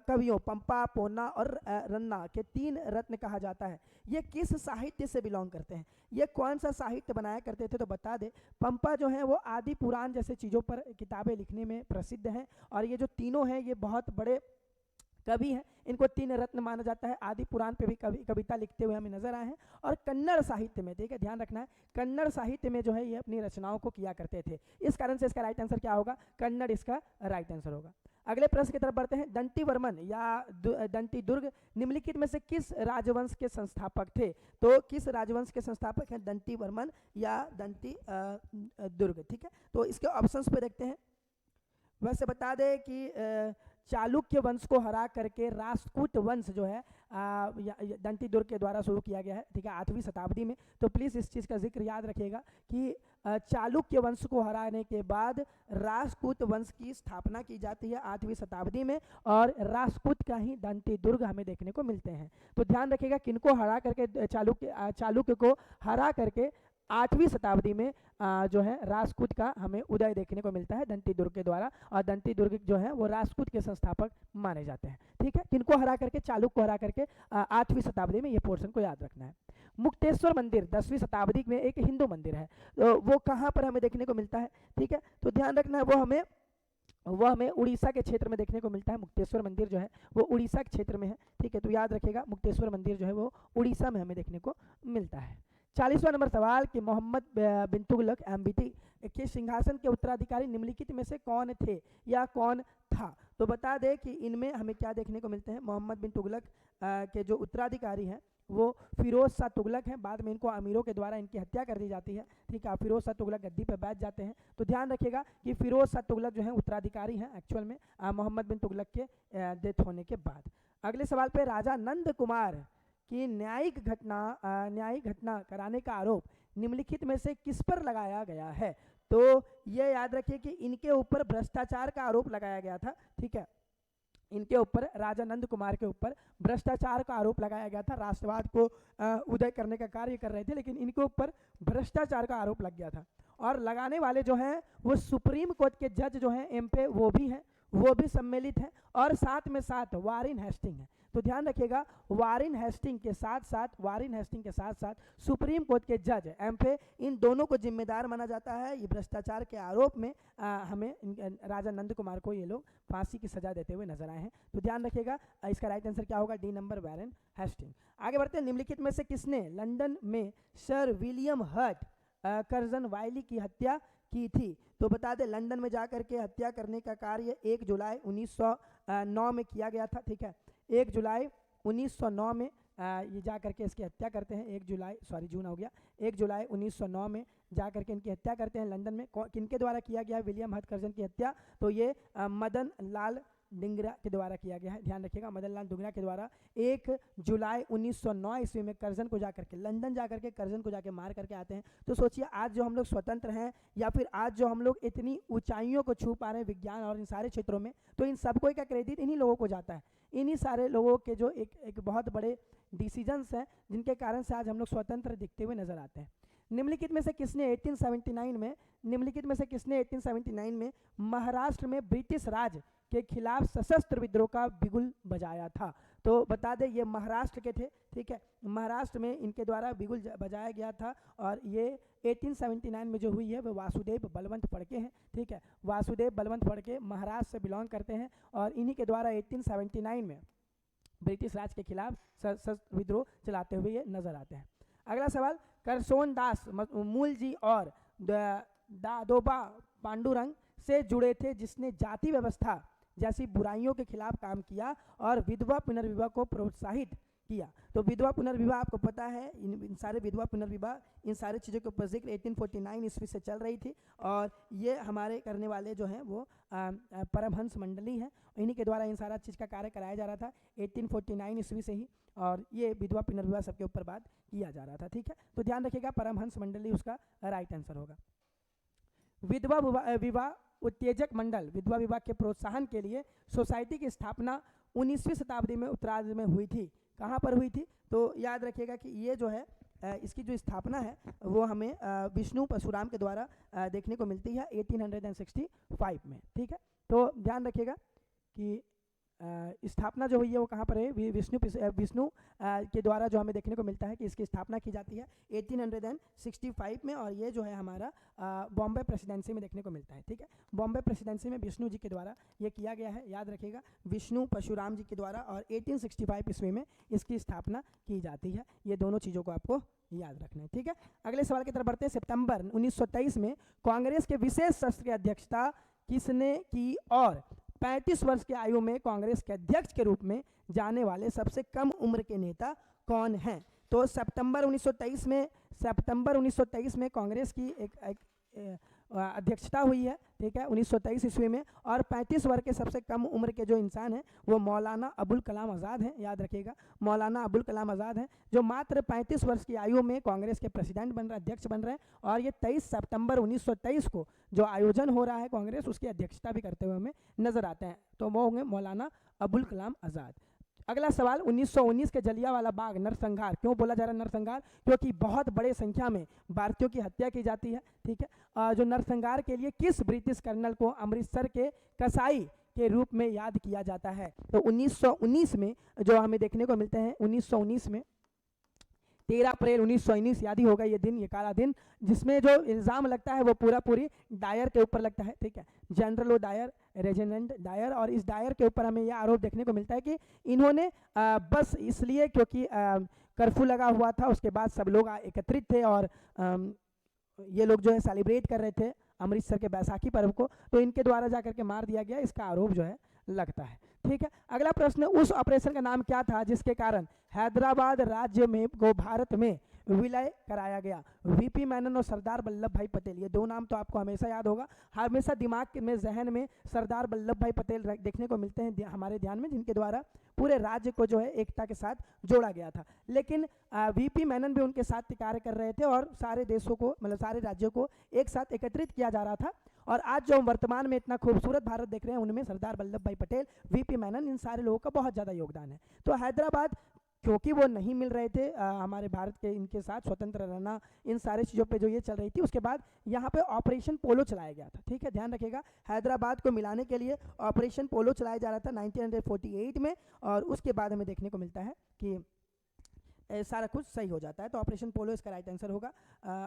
कवियों पंपा, पोन्ना और रन्ना के 3 रत्न कहा जाता है, ये किस साहित्य से बिलोंग करते हैं? ये कौन सा साहित्य बनाया करते थे? तो बता दे, पंपा जो है वो आदि पुराण जैसे चीज़ों पर किताबें लिखने में प्रसिद्ध हैं और ये जो तीनों हैं ये बहुत बड़े कवि हैं, इनको 3 रत्न माना जाता है। आदि पुराण पे भी कविता लिखते हुए हमें नजर आए हैं। और कन्नड़ साहित्य में, ठीक है, ध्यान रखना है, कन्नड़ साहित्य में जो है ये अपनी रचनाओं को किया करते थे। इस कारण से इसका राइट आंसर क्या होगा? कन्नड़ इसका राइट आंसर होगा। अगले प्रश्न की तरफ बढ़ते हैं। दंती वर्मन या दंती दुर्ग निम्नलिखित में से किस राजवंश के संस्थापक थे? तो किस राजवंश के संस्थापक हैं दंती वर्मन या दंती दुर्ग? ठीक है, तो इसके ऑप्शंस पे देखते हैं। वैसे बता दें कि चालुक्य वंश को हरा करके राष्ट्रकूट वंश जो है दंती दुर्ग के द्वारा शुरू किया गया है, ठीक है, 8वीं शताब्दी में। तो प्लीज़ इस चीज़ का जिक्र याद रखिएगा कि चालुक्य वंश को हराने के बाद राष्ट्रकूट वंश की स्थापना की जाती है 8वीं शताब्दी में और राष्ट्रकूट का ही दंती दुर्ग हमें देखने को मिलते हैं। तो ध्यान रखिएगा किनको हरा करके, चालुक्य को हरा करके 8वीं शताब्दी में जो है राष्ट्रकूट का हमें उदय देखने को मिलता है दंती दुर्ग के द्वारा, और दंती दुर्ग जो है वो राष्ट्रकूट के संस्थापक माने जाते हैं। ठीक है, किनको हरा करके? चालुक्य को हरा करके 8वीं शताब्दी में, ये पोर्शन को याद रखना है। मुक्तेश्वर मंदिर 10वीं शताब्दी में एक हिंदू मंदिर है, तो वो कहाँ पर हमें देखने को मिलता है? ठीक है, तो ध्यान रखना है वो हमें उड़ीसा के क्षेत्र में देखने को मिलता है। मुक्तेश्वर मंदिर जो है वो उड़ीसा के क्षेत्र में है। ठीक है, तो याद रखिएगा मुक्तेश्वर मंदिर जो है वो उड़ीसा में हमें देखने को मिलता है। 40वां नंबर सवाल कि मोहम्मद बिन तुगलक MBT के सिंहासन के उत्तराधिकारी निम्नलिखित में से कौन थे या कौन था? तो बता दें कि इनमें हमें क्या देखने को मिलते हैं। मोहम्मद बिन तुगलक के जो उत्तराधिकारी हैं वो फिरोज शाह तुगलक हैं। बाद में इनको अमीरों के द्वारा इनकी हत्या कर दी जाती है। ठीक है, फिरोज शाह तुगलक गद्दी पर बैठ जाते हैं। तो ध्यान रखिएगा कि फिरोज शाह तुगलक जो है उत्तराधिकारी हैं एक्चुअल में मोहम्मद बिन तुगलक के डेथ होने के बाद। अगले सवाल पे, राजा नंद कुमार की न्यायिक घटना कराने का आरोप निम्नलिखित में से किस पर लगाया गया है? तो ये याद रखिए कि इनके ऊपर भ्रष्टाचार का आरोप लगाया गया था, ठीक है। इनके ऊपर राजा नंद कुमार के ऊपर भ्रष्टाचार का आरोप लगाया गया था। राष्ट्रवाद को उदय करने का कार्य कर रहे थे, लेकिन इनके ऊपर भ्रष्टाचार का आरोप लग गया था। और लगाने वाले जो हैं वो सुप्रीम कोर्ट के जज जो हैं एमपे वो भी हैं, वो भी सम्मिलित हैं, और साथ में साथ वारेन हेस्टिंग है। तो ध्यान रखिएगा, वारेन हेस्टिंग के साथ साथ सुप्रीम कोर्ट के जज एमपे, इन दोनों को जिम्मेदार माना जाता है। ये भ्रष्टाचार के आरोप में हमें राजा नंद कुमार को ये लोग फांसी की सजा देते हुए नजर आए हैं। तो ध्यान रखिएगा, इसका राइट आंसर क्या होगा, डी नंबर, वारेन हेस्टिंग। आगे बढ़ते हैं। निम्नलिखित में से किसने लंदन में सर विलियम हर्ट कर्जन वायली की हत्या की थी? तो बता दें, लंदन में जाकर के हत्या करने का कार्य 1 जुलाई 1909 में किया गया था, ठीक है। 1 जुलाई 1909 में ये जा करके इसकी हत्या करते हैं। 1 जुलाई 1909 में जा करके इनकी हत्या करते हैं लंदन में। किनके द्वारा किया गया विलियम हर्ट कर्जन की हत्या? तो ये मदन लाल डिंगरा के द्वारा किया गया है। ध्यान रखिएगा, मदन लाल डिंगरा के द्वारा 1 जुलाई 1909 ईस्वी में कर्जन को जाकर के लंदन जाकर के कर्जन को जाके मार करके आते हैं। तो सोचिए, आज जो हम लोग स्वतंत्र हैं, या फिर आज जो हम लोग इतनी ऊंचाइयों को छू पा रहे हैं विज्ञान और इन सारे क्षेत्रों में, तो इन सबको का क्रेडिट इन्हीं लोगों को जाता है। इन्हीं सारे लोगों के जो एक बहुत बड़े डिसीजंस हैं, जिनके कारण से आज हम लोग स्वतंत्र दिखते हुए नजर आते हैं। निम्नलिखित में से किसने 1879 में महाराष्ट्र में ब्रिटिश राज के खिलाफ सशस्त्र विद्रोह का बिगुल बजाया था? तो बता दें, ये महाराष्ट्र के थे, ठीक है। महाराष्ट्र में इनके द्वारा बिगुल बजाया गया था, और ये 1879 में जो हुई है वो वासुदेव बलवंत फड़के हैं, ठीक है। वासुदेव बलवंत फड़के महाराष्ट्र से बिलोंग करते हैं, और इन्हीं के द्वारा 1879 में ब्रिटिश राज के खिलाफ सशस्त्र विद्रोह चलाते हुए ये नजर आते हैं। अगला सवाल, करसोन दास मूल जी और दादोबा पांडुरंग से जुड़े थे, जिसने जाति व्यवस्था जैसी बुराइयों के खिलाफ काम किया और विधवा पुनर्विवाह को प्रोत्साहित किया? तो विधवा पुनर्विवाह आपको पता है, इन सारे विधवा पुनर्विवाह, इन सारी चीज़ों के ऊपर जिक्र 1849 ईस्वी से चल रही थी, और ये हमारे करने वाले जो हैं वो परमहंस मंडली हैं। इन्हीं के द्वारा इन सारा चीज़ का कार्य कराया जा रहा था 1849 ईस्वी से ही, और ये विधवा पुनर्विवाह सबके ऊपर बात किया जा रहा था, ठीक है। तो ध्यान रखिएगा, परमहंस मंडली उसका राइट आंसर होगा। विधवा विवाह उत्तेजक मंडल, विधवा विवाह के प्रोत्साहन के लिए सोसाइटी की स्थापना 19वीं शताब्दी में उत्तरार्ध में हुई थी। कहाँ पर हुई थी? तो याद रखिएगा कि ये जो है इसकी जो स्थापना है वो हमें विष्णु परशुराम के द्वारा देखने को मिलती है 1865 में, ठीक है। तो ध्यान रखिएगा कि स्थापना जो हुई है वो कहाँ पर है, विष्णु के द्वारा जो हमें देखने को मिलता है कि इसकी स्थापना की जाती है 1865 में, और ये जो है हमारा बॉम्बे प्रेसिडेंसी में देखने को मिलता है, ठीक है। बॉम्बे प्रेसिडेंसी में विष्णु जी के द्वारा ये किया गया है, याद रखिएगा, विष्णु परशुराम जी के द्वारा, और 1865 ईस्वी में इसकी स्थापना की जाती है। ये दोनों चीज़ों को आपको याद रखना है, ठीक है। अगले सवाल की तरफ बढ़ते हैं। सितंबर 1923 में कांग्रेस के विशेष सत्र की अध्यक्षता किसने की, और 35 वर्ष की आयु में कांग्रेस के अध्यक्ष के रूप में जाने वाले सबसे कम उम्र के नेता कौन हैं? तो सितंबर 1923 में कांग्रेस की एक अध्यक्षता हुई है, ठीक है, 1923 ईस्वी में, और 35 वर्ष के सबसे कम उम्र के जो इंसान हैं वो मौलाना अबुल कलाम आज़ाद हैं। याद रखिएगा, मौलाना अबुल कलाम आज़ाद हैं, जो मात्र 35 वर्ष की आयु में कांग्रेस के प्रेसिडेंट बन रहे, अध्यक्ष बन रहे हैं, और ये 23 सितंबर 1923 को जो आयोजन हो रहा है कांग्रेस, उसकी अध्यक्षता भी करते हुए हमें नजर आते हैं। तो वो होंगे मौलाना अबुल कलाम आज़ाद। अगला सवाल, 1919 के जलियांवाला बाग नरसंहार, क्यों बोला जा रहा है नरसंहार? क्योंकि बहुत बड़े संख्या में भारतीयों की हत्या की जाती है, ठीक है। जो नरसंहार के लिए किस ब्रिटिश कर्नल को अमृतसर के कसाई के रूप में याद किया जाता है? तो 1919 में जो हमें देखने को मिलते हैं, 1919 में 13 अप्रैल 1919 याद ही होगा ये दिन, ये काला दिन, जिसमें जो इल्ज़ाम लगता है वो पूरी डायर के ऊपर लगता है, ठीक है, General O'Dwyer, resident Dyer. और इस डायर के ऊपर हमें यह आरोप देखने को मिलता है कि इन्होंने बस इसलिए क्योंकि कर्फ्यू लगा हुआ था, उसके बाद सब लोग एकत्रित थे और ये लोग जो है सेलिब्रेट कर रहे थे अमृतसर के बैसाखी पर्व को, तो इनके द्वारा जाकर के मार दिया गया, इसका आरोप जो है लगता है, ठीक है। अगला प्रश्न, उस ऑपरेशन का नाम क्या था जिसके कारण हैदराबाद राज्य में को भारत में विलय कराया गया। वीपी मेनन और सरदार वल्लभ भाई पटेल, ये दो नाम तो आपको हमेशा याद होगा, हमेशा दिमाग में जहन में सरदार वल्लभ भाई पटेल देखने को मिलते हैं हमारे ध्यान में, जिनके द्वारा पूरे राज्य को जो है एकता के साथ जोड़ा गया था। लेकिन वीपी मेनन भी उनके साथ कार्य कर रहे थे और सारे देशों को, मतलब सारे राज्यों को एक साथ एकत्रित किया जा रहा था। और आज जो हम वर्तमान में इतना खूबसूरत भारत देख रहे हैं, उनमें सरदार वल्लभ भाई पटेल, वीपी मेनन, इन सारे लोगों का बहुत ज़्यादा योगदान है। तो हैदराबाद, क्योंकि वो नहीं मिल रहे थे हमारे भारत के, इनके साथ स्वतंत्र रहना, इन सारे चीज़ों पे जो ये चल रही थी, उसके बाद यहाँ पे ऑपरेशन पोलो चलाया गया था। ठीक है, ध्यान रखिएगा, हैदराबाद को मिलाने के लिए ऑपरेशन पोलो चलाया जा रहा था 1948 में। और उसके बाद हमें देखने को मिलता है कि सारा कुछ सही हो जाता है। तो ऑपरेशन पोलो इसका राइट आंसर होगा।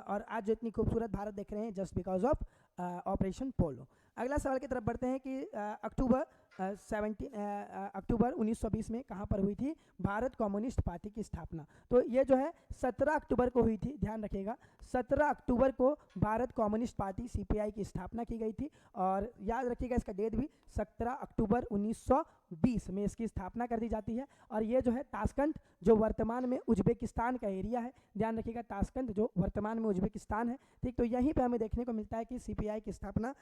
और आज जो इतनी खूबसूरत भारत देख रहे हैं, जस्ट बिकॉज ऑफ ऑपरेशन पोलो। अगला सवाल की तरफ बढ़ते हैं कि अक्टूबर 1920 में कहाँ पर हुई थी भारत कम्युनिस्ट पार्टी की स्थापना? तो ये जो है 17 अक्टूबर को हुई थी, ध्यान रखिएगा, 17 अक्टूबर को भारत कम्युनिस्ट पार्टी सीपीआई की स्थापना की गई थी। और याद रखिएगा इसका डेट भी 17 अक्टूबर 1920 में इसकी स्थापना कर दी जाती है। और ये जो है ताशकंद, जो वर्तमान में उज्बेकिस्तान का एरिया है, ध्यान रखिएगा, ताशकंद जो वर्तमान में उज्बेकिस्तान है, ठीक, तो यहीं पे हमें देखने को मिलता है कि सीपीआई की स्थापना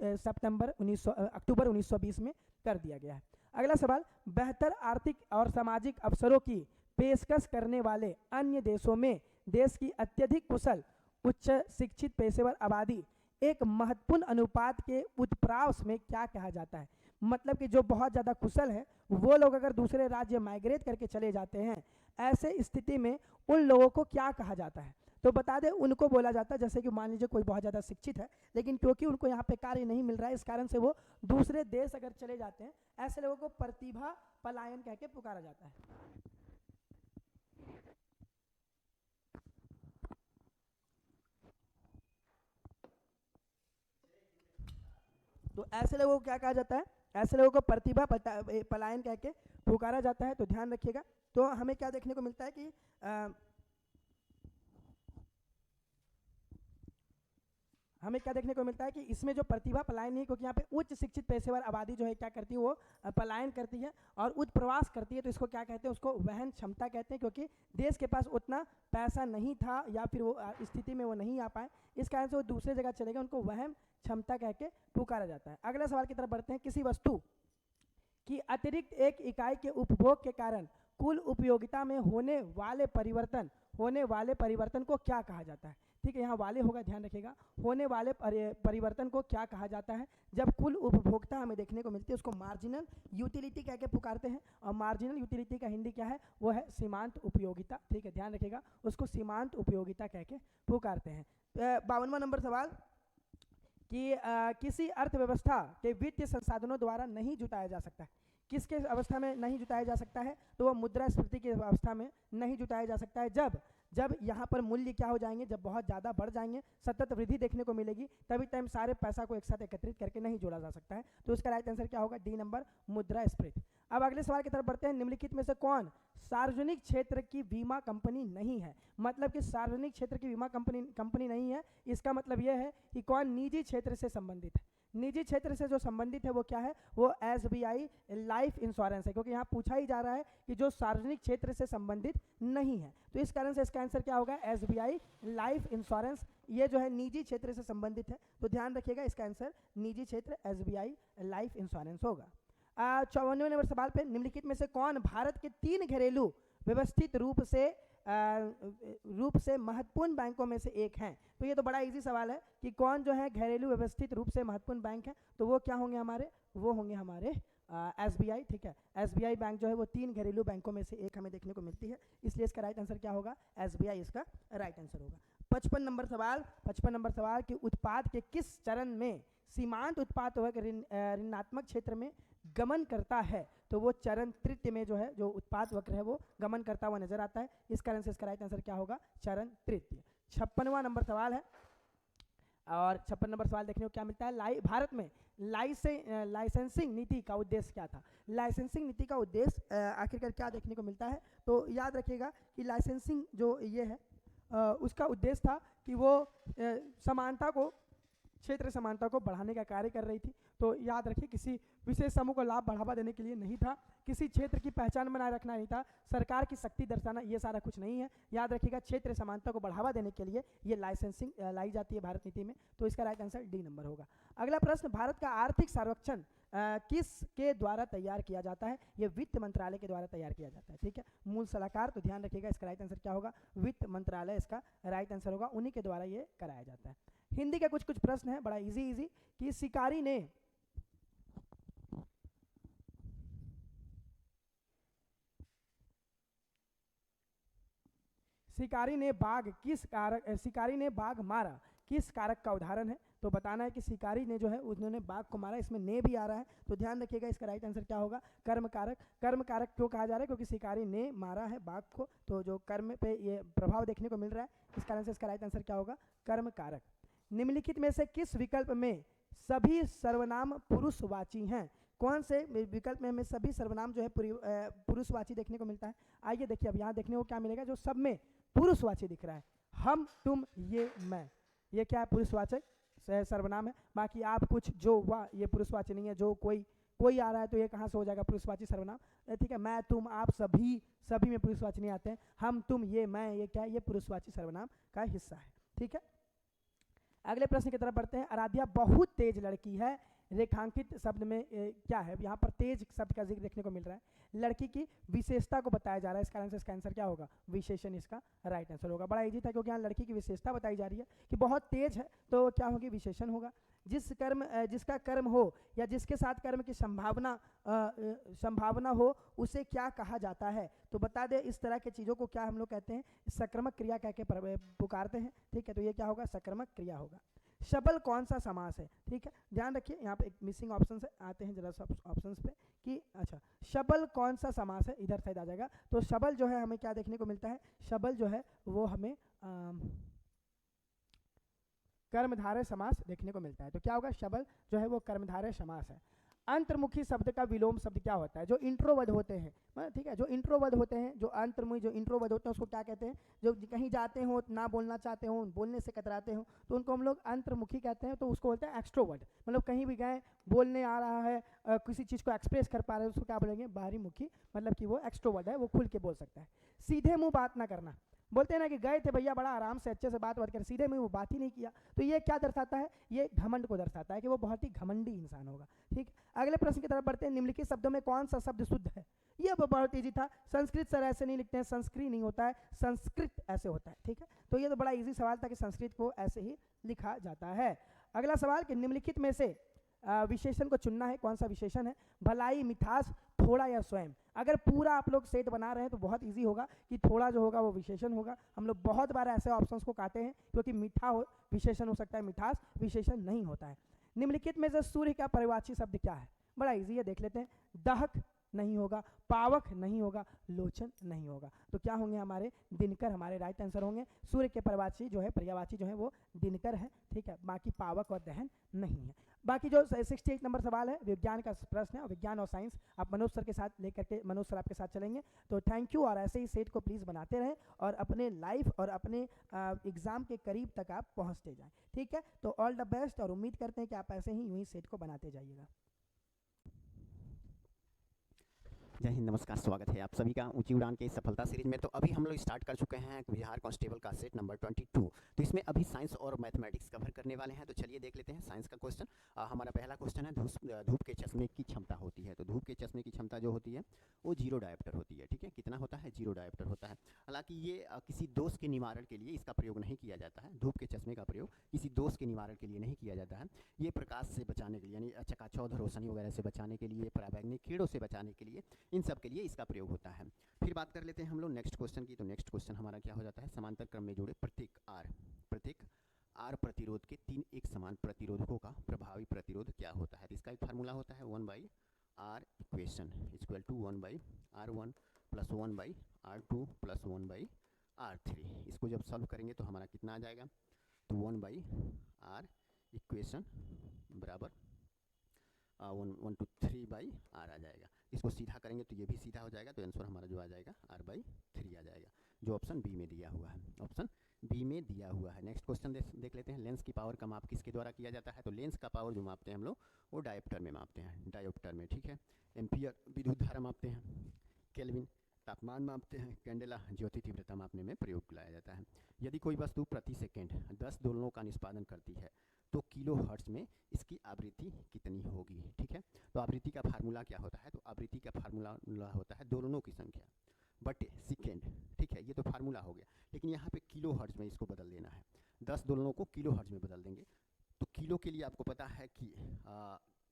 अक्टूबर 1920 में कर दिया गया है। अगला सवाल, बेहतर आर्थिक और सामाजिक अवसरों की पेशकश करने वाले अन्य देशों में देश की अत्यधिक कुशल उच्च शिक्षित पेशेवर आबादी एक महत्वपूर्ण अनुपात के उत्प्रास में क्या कहा जाता है? मतलब कि जो बहुत ज़्यादा कुशल है वो लोग अगर दूसरे राज्य माइग्रेट करके चले जाते हैं, ऐसे स्थिति में उन लोगों को क्या कहा जाता है? तो बता दें, उनको बोला जाता है, जैसे कि मान लीजिए कोई बहुत ज़्यादा शिक्षित है, लेकिन क्योंकि उनको यहाँ पे कार्य नहीं मिल रहा है, इस कारण से वो दूसरे देश अगर चले जाते हैं, ऐसे लोगों को प्रतिभा पलायन कह के पुकारा जाता है। तो ऐसे लोगों को क्या कहा जाता है? ऐसे लोगों को प्रतिभा पलायन कह के पुकारा जाता है। तो ध्यान रखिएगा। तो हमें क्या देखने को मिलता है कि हमें क्या देखने को मिलता है कि इसमें जो प्रतिभा पलायन है, क्योंकि यहाँ पे उच्च शिक्षित पेशेवर आबादी जो है क्या करती है, वो पलायन करती है और उच्च प्रवास करती है। तो इसको क्या कहते हैं? उसको वहन क्षमता कहते हैं, क्योंकि देश के पास उतना पैसा नहीं था या फिर वो स्थिति में वो नहीं आ पाए, इस कारण से वो दूसरे जगह चले गए, उनको वहन क्षमता कह के पुकारा जाता है। अगला सवाल की तरफ बढ़ते हैं। किसी वस्तु की अतिरिक्त एक इकाई के उपभोग के कारण कुल उपयोगिता में होने वाले परिवर्तन को क्या कहा जाता है? ठीक है, यहाँ वाले होगा, ध्यान रखिएगा, होने वाले परिवर्तन को क्या कहा जाता है? जब कुल उपभोक्ता हमें देखने को मिलती है, उसको मार्जिनल यूटिलिटी कह के पुकारते हैं। और मार्जिनल यूटिलिटी का हिंदी क्या है? वो है सीमांत उपयोगिता। ठीक है, ध्यान रखिएगा, उसको सीमांत उपयोगिता कह के पुकारते हैं। 52वां नंबर सवाल कि किसी अर्थव्यवस्था के वित्तीय संसाधनों द्वारा नहीं जुटाया जा सकता है। किसके अवस्था में नहीं जुटाया जा सकता है? तो वो मुद्रास्फीति की अवस्था में नहीं जुटाया जा सकता है। जब यहाँ पर मूल्य क्या हो जाएंगे, जब बहुत ज़्यादा बढ़ जाएंगे, सतत वृद्धि देखने को मिलेगी, तभी टाइम सारे पैसा को एक साथ एकत्रित करके नहीं जोड़ा जा सकता है। तो इसका राइट आंसर क्या होगा? डी नंबर, मुद्रास्फीति। अब अगले सवाल की तरफ बढ़ते हैं। निम्नलिखित में से कौन सार्वजनिक क्षेत्र की बीमा कंपनी नहीं है? मतलब कि सार्वजनिक क्षेत्र की बीमा कंपनी नहीं है, इसका मतलब यह है कि कौन निजी क्षेत्र से संबंधित है। निजी क्षेत्र से जो संबंधित है वो क्या है? वो एसबीआई लाइफ इंश्योरेंस है, क्योंकि यहाँ पूछा ही जा रहा है कि जो सार्वजनिक क्षेत्र से संबंधित नहीं है, तो इस कारण से इसका आंसर क्या होगा? एसबीआई लाइफ इंश्योरेंस, ये जो है निजी क्षेत्र से संबंधित है। तो ध्यान रखिएगा, इसका आंसर निजी क्षेत्र एसबीआई लाइफ इंश्योरेंस होगा। 54वें नंबर सवाल पे, निम्नलिखित में से कौन भारत के 3 घरेलू व्यवस्थित रूप से महत्वपूर्ण बैंकों में से एक हैं? तो ये तो बड़ा इजी सवाल है कि कौन जो है घरेलू व्यवस्थित रूप से महत्वपूर्ण बैंक है, तो वो क्या होंगे हमारे? वो होंगे हमारे एसबीआई। ठीक है, एसबीआई बैंक जो है वो 3 घरेलू बैंकों में से एक हमें देखने को मिलती है, इसलिए इसका राइट आंसर क्या होगा? एसबीआई इसका राइट आंसर होगा। 55 नंबर सवाल कि उत्पाद के किस चरण में सीमांत उत्पाद ऋणात्मक क्षेत्र में गमन करता है? तो वो चरण तृतीय में जो है, जो उत्पाद वक्र है, वो गमन करता हुआ नजर आता है, इस कारण से इसका राइट आंसर क्या होगा? चरण तृतीय। 56वां नंबर सवाल है, और 56 नंबर सवाल देखने को क्या मिलता है? भारत में लाइसेंसिंग नीति का उद्देश्य क्या था? लाइसेंसिंग नीति का उद्देश्य आखिरकार क्या देखने को मिलता है? तो याद रखिएगा कि लाइसेंसिंग जो ये है उसका उद्देश्य था कि वो समानता को क्षेत्र समानता को बढ़ाने का कार्य कर रही थी। तो याद रखिए, किसी विशेष समूह को लाभ बढ़ावा देने के लिए नहीं था, किसी क्षेत्र की पहचान बनाए रखना नहीं था, सरकार की शक्ति दर्शाना, ये सारा कुछ नहीं है। याद रखिएगा, क्षेत्र समानता को बढ़ावा देने के लिए ये लाइसेंसिंग लाई जाती है भारत नीति में। तो इसका राइट आंसर डी नंबर होगा। अगला प्रश्न, भारत का आर्थिक सर्वेक्षण किसके द्वारा तैयार किया जाता है? ये वित्त मंत्रालय के द्वारा तैयार किया जाता है, ठीक है। मूल सलाहकार, तो ध्यान रखिएगा इसका राइट आंसर क्या होगा? वित्त मंत्रालय इसका राइट आंसर होगा, उन्हीं के द्वारा ये कराया जाता है। हिंदी के कुछ कुछ प्रश्न हैं, बड़ा इजी कि शिकारी ने बाघ मारा किस कारक का उदाहरण है? तो बताना है कि शिकारी ने जो है उन्होंने बाघ को मारा, इसमें ने भी आ रहा है, तो ध्यान रखिएगा इसका राइट आंसर क्या होगा? कर्म कारक। कर्म कारक क्यों कहा जा रहा है? क्योंकि शिकारी ने मारा है बाघ को, तो जो कर्म पे ये प्रभाव देखने को मिल रहा है, इस कारण से इसका राइट आंसर क्या होगा? कर्म कारक। निम्नलिखित में से किस विकल्प में सभी सर्वनाम पुरुषवाची हैं? कौन से विकल्प में हमें सभी सर्वनाम जो है पुरुषवाची देखने को मिलता है? आइए देखिए, अब यहाँ देखने को क्या मिलेगा? जो सब में पुरुषवाची दिख रहा है, हम, तुम, ये, मैं, ये क्या है? पुरुषवाचक सर्वनाम है। बाकी आप, कुछ, जो, वह, ये पुरुषवाची नहीं है। जो, कोई आ रहा है तो ये कहाँ से हो जाएगा? पुरुषवाची सर्वनाम, ठीक है। मैं, तुम, आप, सभी में पुरुषवाची नहीं आते हैं। हम, तुम, ये, मैं, ये क्या है? ये पुरुषवाची सर्वनाम का हिस्सा है, ठीक है। अगले प्रश्न की तरफ बढ़ते हैं। आराध्या बहुत तेज लड़की है, रेखांकित शब्द में क्या है? यहाँ पर तेज शब्द का जिक्र देखने को मिल रहा है, लड़की की विशेषता को बताया जा रहा है, इस कारण से इसका आंसर क्या होगा? विशेषण इसका राइट आंसर होगा। बड़ा इजी था, क्योंकि यहाँ लड़की की विशेषता बताई जा रही है कि बहुत तेज है, तो क्या होगी? विशेषण होगा। जिसका कर्म हो या जिसके साथ कर्म की संभावना हो, उसे क्या कहा जाता है? तो बता दे, इस तरह की चीज़ों को क्या हम लोग कहते हैं? सक्रामक क्रिया कह के पुकारते हैं, ठीक है। तो ये क्या होगा? सक्रामक क्रिया होगा। शबल कौन सा समास है? ठीक है, ध्यान रखिए, यहाँ पे एक मिसिंग ऑप्शन है, आते हैं जरा सा ऑप्शंस पे कि अच्छा शबल कौन सा समास है, इधर साइड आ जाएगा। तो शबल जो है हमें क्या देखने को मिलता है? शबल जो है वो हमें कर्मधारय समास देखने को मिलता है। तो क्या होगा? शबल जो है वो कर्मधारय समास है। अंतर्मुखी शब्द का विलोम शब्द क्या होता है? जो इंट्रोवर्ड होते हैं, ठीक है, जो इंट्रोवर्ड होते हैं, जो अंतर्मुखी, जो इंट्रोवर्ड होते हैं, उसको क्या कहते हैं? जो कहीं जाते हो, ना बोलना चाहते हो, बोलने से कतराते हो, तो उनको हम लोग अंतर्मुखी कहते हैं। तो उसको बोलते हैं एक्सट्रोवर्ड। मतलब कहीं भी गए, बोलने आ रहा है, किसी चीज़ को एक्सप्रेस कर पा रहे हैं, उसको क्या बोलेंगे? बाहरी मुखी, मतलब कि वो एक्सट्रोवर्ड है, वो खुल के बोल सकता है। सीधे मुँह बात ना करना, बोलते हैं ना कि गए थे भैया, बड़ा आराम से अच्छे से बात कर, सीधे में वो बात ही नहीं किया, तो ये क्या दर्शाता है? ये घमंड को दर्शाता है कि वो बहुत ही घमंडी इंसान होगा, ठीक। अगले प्रश्न की तरफ बढ़ते हैं। निम्नलिखित शब्दों में कौन सा शब्द शुद्ध है? ये बहुत इजी था। संस्कृत सर ऐसे नहीं लिखते हैं, संस्कृत नहीं होता है, संस्कृत ऐसे होता है, ठीक है। तो ये तो बड़ा इजी सवाल था कि संस्कृत को ऐसे ही लिखा जाता है। अगला सवाल कि निम्नलिखित में से विशेषण को चुनना है, कौन सा विशेषण है? भलाई, मिठास, थोड़ा या स्वयं। अगर पूरा आप लोग सेट बना रहे हैं तो बहुत इजी होगा कि थोड़ा जो होगा वो विशेषण होगा। हम लोग बहुत बार ऐसे ऑप्शंस को काटे हैं, क्योंकि मीठा विशेषण हो सकता है, मिठास विशेषण नहीं होता है। निम्नलिखित में से सूर्य का परिवाची शब्द क्या है? बड़ा इजी है, देख लेते हैं। दहक नहीं होगा, पावक नहीं होगा, लोचन नहीं होगा। तो क्या होंगे हमारे? दिनकर हमारे राइट आंसर होंगे। सूर्य के पर्यायवाची जो है वो दिनकर है, ठीक है। बाकी पावक और दहन नहीं है। बाकी जो 68 नंबर सवाल है विज्ञान का प्रश्न है, और विज्ञान और साइंस आप मनोज सर के साथ लेकर के, मनोज सर आपके साथ चलेंगे। तो थैंक यू, और ऐसे ही सेट को प्लीज़ बनाते रहें और अपने लाइफ और अपने एग्ज़ाम के करीब तक आप पहुँचते जाएँ, ठीक है। तो ऑल द बेस्ट, और उम्मीद करते हैं कि आप ऐसे ही यूँ ही सेट को बनाते जाइएगा। जय हिंद, नमस्कार, स्वागत है आप सभी का ऊंची उड़ान के सफलता सीरीज में। तो अभी हम लोग स्टार्ट कर चुके हैं बिहार कांस्टेबल का सेट नंबर 22। तो इसमें अभी साइंस और मैथमेटिक्स कवर करने वाले हैं। तो चलिए देख लेते हैं साइंस का क्वेश्चन। हमारा पहला क्वेश्चन है, धूप के चश्मे की क्षमता होती है। तो धूप के चश्मे की क्षमता जो होती है वो 0 डायोप्टर होती है, ठीक है। कितना होता है? 0 डायोप्टर होता है। हालांकि ये किसी दोष के निवारण के लिए इसका प्रयोग नहीं किया जाता है। धूप के चश्मे का प्रयोग किसी दोष के निवारण के लिए नहीं किया जाता है। ये प्रकाश से बचाने के लिए, यानी चकाचौंध रोशनी वगैरह से बचाने के लिए, पराबैंगनी किरणों से बचाने के लिए, इन सब के लिए इसका प्रयोग होता है। फिर बात कर लेते हैं हम लोग नेक्स्ट क्वेश्चन की। तो नेक्स्ट क्वेश्चन हमारा क्या हो जाता है? समांतर क्रम में जुड़े प्रत्येक आर प्रतिरोध के 3 एक समान प्रतिरोधकों का प्रभावी प्रतिरोध क्या होता है? तो इसका एक फार्मूला होता है 1/r equation equal to 1/r1 plus 1/r2 plus 1/r3। इसको जब सॉल्व करेंगे तो हमारा कितना आ जाएगा? तो 1/r इक्वेशन बराबर 1 to 3/r आ जाएगा। इसको सीधा करेंगे तो ये भी सीधा हो जाएगा। तो आंसर हमारा जो आ जाएगा r/3 आ जाएगा, जो ऑप्शन बी में दिया हुआ है। ऑप्शन बी में दिया हुआ है। नेक्स्ट क्वेश्चन देख लेते हैं। लेंस की पावर का माप किसके द्वारा किया जाता है? तो लेंस का पावर जो मापते हैं हम लोग वो डायोप्टर में मापते हैं, डायोप्टर में, ठीक है। एम्पियर विद्युत धारा मापते हैं, केल्विन तापमान मापते हैं, कैंडेला ज्योति तीव्रता मापने में प्रयोग लाया जाता है। यदि कोई वस्तु प्रति सेकेंड 10 दोलनों का निष्पादन करती है तो किलो हर्ट्ज में इसकी आवृत्ति कितनी होगी, ठीक है। तो आवृत्ति का फार्मूला क्या होता है? तो आवृत्ति का फार्मूला होता है दोलनों की संख्या बटे सेकेंड, ठीक है। ये तो फार्मूला हो गया, लेकिन यहाँ पे किलो हर्ट्ज में इसको बदल देना है। 10 दोलनों को किलो हर्ट्ज में बदल देंगे तो किलो के लिए आपको पता है कि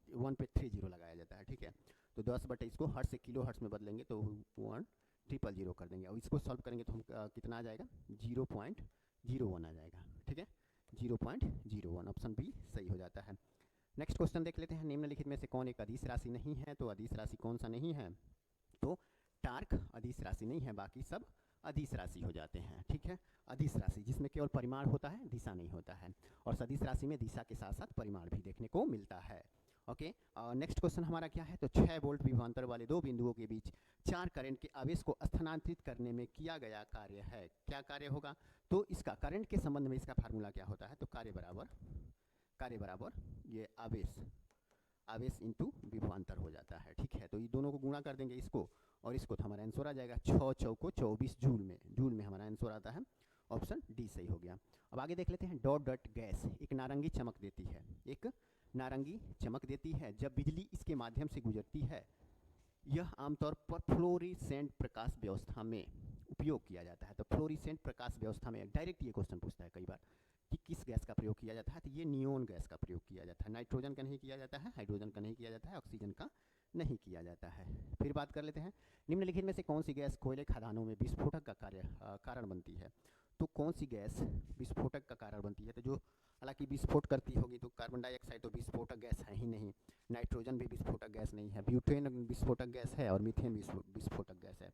1 पे 3 जीरो लगाया जाता है, ठीक है। तो 10 बटे इसको हर्ट्ज से किलो हर्ट्ज में बदलेंगे तो 1,000 कर देंगे और इसको सॉल्व करेंगे तो हम कितना आ जाएगा? 0.01 आ जाएगा, ठीक है। 0.01 ऑप्शन बी सही हो जाता है। नेक्स्ट क्वेश्चन देख लेते हैं। निम्नलिखित में से कौन एक अदिश राशि नहीं है? तो अदिश राशि कौन सा नहीं है? तो टार्क अदिश राशि नहीं है, बाकी सब अदिश राशि हो जाते हैं, ठीक है। अदिश राशि जिसमें केवल परिमाण होता है, दिशा नहीं होता है, और सदिश राशि में दिशा के साथ साथ परिमाण भी देखने को मिलता है। ओके, नेक्स्ट क्वेश्चन हमारा क्या है? तो 6 वोल्ट विभवांतर वाले दो बिंदुओं के बीच 4 करंट के आवेश को स्थानांतरित करने में किया गया कार्य है। क्या कार्य होगा? तो इसका करंट के संबंध में इसका फार्मूला क्या होता है? तो कार्य बराबर ये आवेश इंटू विभवांतर हो जाता है, ठीक है। तो ये दोनों को गुणा कर देंगे इसको और इसको, तो हमारा आंसर आ जाएगा 6 चौको 24 जूल में हमारा आंसर आता है। ऑप्शन डी सही हो गया। अब आगे देख लेते हैं। डॉट डॉट गैस एक नारंगी चमक देती है, एक नारंगी चमक देती है जब बिजली इसके माध्यम से गुजरती है। यह आमतौर पर फ्लोरिसेंट प्रकाश व्यवस्था में उपयोग किया जाता है। तो फ्लोरिसेंट प्रकाश व्यवस्था में डायरेक्ट ये क्वेश्चन पूछता है कई बार कि किस गैस का प्रयोग किया जाता है? तो ये नियोन गैस का प्रयोग किया जाता है। नाइट्रोजन का नहीं किया जाता है, हाइड्रोजन का नहीं किया जाता है, ऑक्सीजन का नहीं किया जाता है। फिर बात कर लेते हैं। निम्नलिखित में से कौन सी गैस कोयले खदानों में विस्फोटक का कारण बनती है? तो कौन सी गैस विस्फोटक का कारण बनती है? तो जो हालांकि विस्फोट करती होगी तो कार्बन डाइऑक्साइड तो विस्फोटक गैस है ही नहीं, नाइट्रोजन भी विस्फोटक गैस नहीं है, ब्यूटेन विस्फोटक गैस है और मीथेन विस्फोटक गैस है।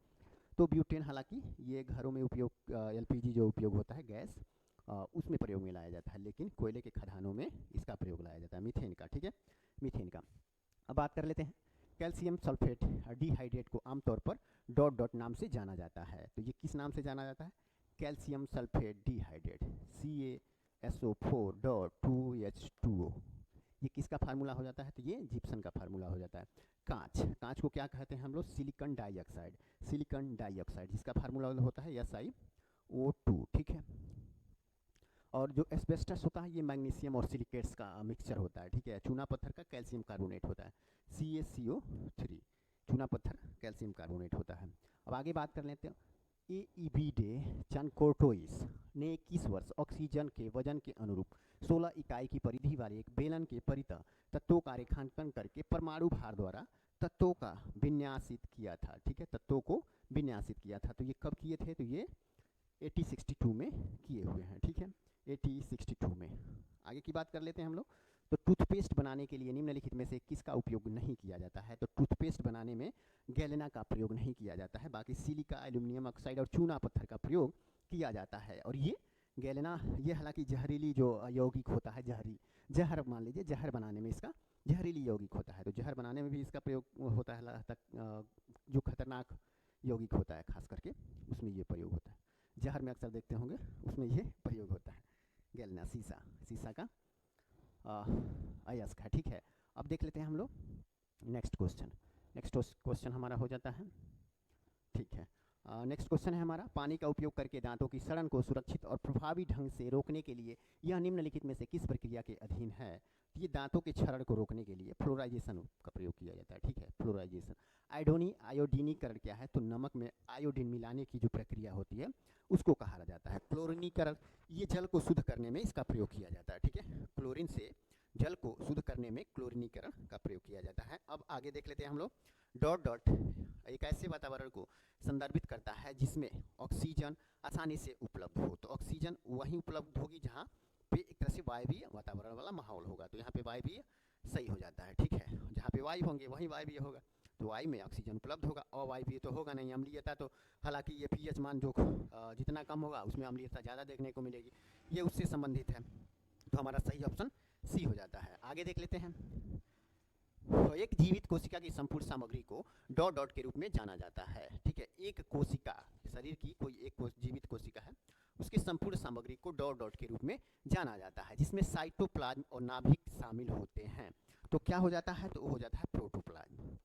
तो ब्यूटेन हालांकि ये घरों में उपयोग एलपीजी जो उपयोग होता है गैस उसमें प्रयोग में लाया जाता है, लेकिन कोयले के खदानों में इसका प्रयोग लाया जाता है मीथेन का, ठीक है, मीथेन का। अब बात कर लेते हैं। कैल्शियम सल्फेट डिहाइड्रेट को आमतौर पर डॉट डॉट नाम से जाना जाता है। तो ये किस नाम से जाना जाता है? Calcium sulphate dehydrate, CaSO4.2H2O। ये किसका फार्मूला हो जाता है? तो ये जिप्सन का फार्मूला हो जाता है। कांच को क्या कहते हैं हम लोग? सिलिकॉन डाइऑक्साइड जिसका फार्मूला होता है SiO2, ठीक है। और जो एस्बेस्टस होता है ये मैग्नीशियम और सिलिकेट्स का मिक्सचर होता है, ठीक है। चूना पत्थर का कैल्शियम कार्बोनेट होता है, CaCO3। चूना पत्थर कैल्शियम कार्बोनेट होता है। अब आगे बात कर लेते हैं। एईबीडे चनकोर्टोइस ने 21 वर्ष ऑक्सीजन के वजन के अनुरूप 16 इकाई की परिधि वाले एक बेलन के परितः तत्वों का रेखांकन करके परमाणु भार द्वारा तत्वों का विन्यासित किया था, ठीक है। तत्वों को विन्यासित किया था। तो ये कब किए थे? तो ये 1862 में किए हुए हैं, ठीक है, 1862 में। आगे की बात कर लेते हैं हम लोग। तो टूथपेस्ट बनाने के लिए निम्नलिखित में से किसका उपयोग नहीं किया जाता है? तो टूथपेस्ट बनाने में गैलेना का प्रयोग नहीं किया जाता है, बाकी सिलिका, एल्यूमिनियम ऑक्साइड और चूना पत्थर का प्रयोग किया जाता है। और ये गैलेना ये हालांकि जहरीली जो यौगिक होता है, जहर मान लीजिए, जहर बनाने में इसका जहरीली यौगिक होता है, तो जहर बनाने में भी इसका प्रयोग होता है। जो खतरनाक यौगिक होता है खास करके उसमें ये प्रयोग होता है। जहर में अक्सर देखते होंगे उसमें ये प्रयोग होता है। गैलेना सीसा का अयस्क है, ठीक है। अब देख लेते हैं हम लोग नेक्स्ट क्वेश्चन हमारा हो जाता है, ठीक है। नेक्स्ट क्वेश्चन है हमारा। पानी का उपयोग करके दांतों की सड़न को सुरक्षित और प्रभावी ढंग से रोकने के लिए यह निम्नलिखित में से किस प्रक्रिया के अधीन है? ये दांतों के क्षरण को रोकने के लिए फ्लोराइजेशन का प्रयोग किया जाता है, ठीक है, फ्लोराइजेशन। आयोडीनीकरण क्या है? तो नमक में आयोडीन मिलाने की जो प्रक्रिया होती है उसको कहा जाता है क्लोरीनीकरण। ये जल को शुद्ध करने में इसका प्रयोग किया जाता है, ठीक है। क्लोरीन से जल को शुद्ध करने में क्लोरीनीकरण का प्रयोग किया जाता है। अब आगे देख लेते हैं हम लोग। डॉट डॉट एक ऐसे वातावरण को संदर्भित करता है जिसमें ऑक्सीजन आसानी से उपलब्ध हो। तो ऑक्सीजन वहीं उपलब्ध होगी जहाँ पे एक तरह से वायवीय वातावरण वाला माहौल होगा, तो यहाँ पे वायवीय सही हो जाता है, ठीक है। जहाँ पे वायु होंगे वहीं वायवीय होगा, तो वायु में ऑक्सीजन उपलब्ध होगा। अवायवीय तो होगा नहीं। अम्लीयता तो हालांकि ये pH मान जो जितना कम होगा उसमें अम्लीयता ज़्यादा देखने को मिलेगी, ये उससे संबंधित है। तो हमारा सही ऑप्शन सी हो जाता है। आगे देख लेते हैं। एक जीवित कोशिका की संपूर्ण सामग्री को डॉट डॉट के रूप में जाना जाता है, ठीक है। एक कोशिका, शरीर की कोई एक जीवित कोशिका है, उसकी संपूर्ण सामग्री को डॉट डॉट के रूप में जाना जाता है, जिसमें साइटोप्लाज्म और नाभिक शामिल होते हैं। तो क्या हो जाता है, तो वो हो जाता है प्रोटोप्लाज्म।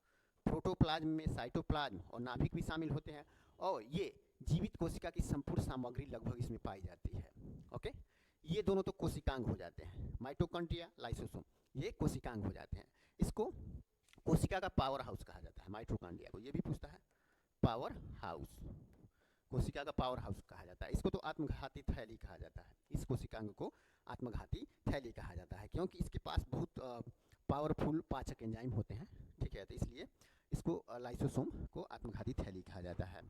प्रोटोप्लाज्म में साइटोप्लाज्म और नाभिक भी शामिल होते हैं, और ये जीवित कोशिका की संपूर्ण सामग्री लगभग इसमें पाई जाती है। ओके, ये दोनों तो कोशिकांग हो जाते हैं, माइटोकॉन्ड्रिया, लाइसोसोम, ये कोशिकांग हो जाते हैं। इसको कोशिका का पावर हाउस कहा जाता है, माइटोकॉन्ड्रिया को। ये भी पूछता है पावर हाउस, कोशिका का पावर हाउस कहा जाता है। इसको तो आत्मघाती थैली कहा जाता है, इस कोशिकांग को आत्मघाती थैली कहा जाता है, क्योंकि इसके पास बहुत पावरफुल पाचक एंजाइम होते हैं, ठीक है, तो इसलिए इसको लाइसोसोम को आत्मघाती थैली कहा जाता है।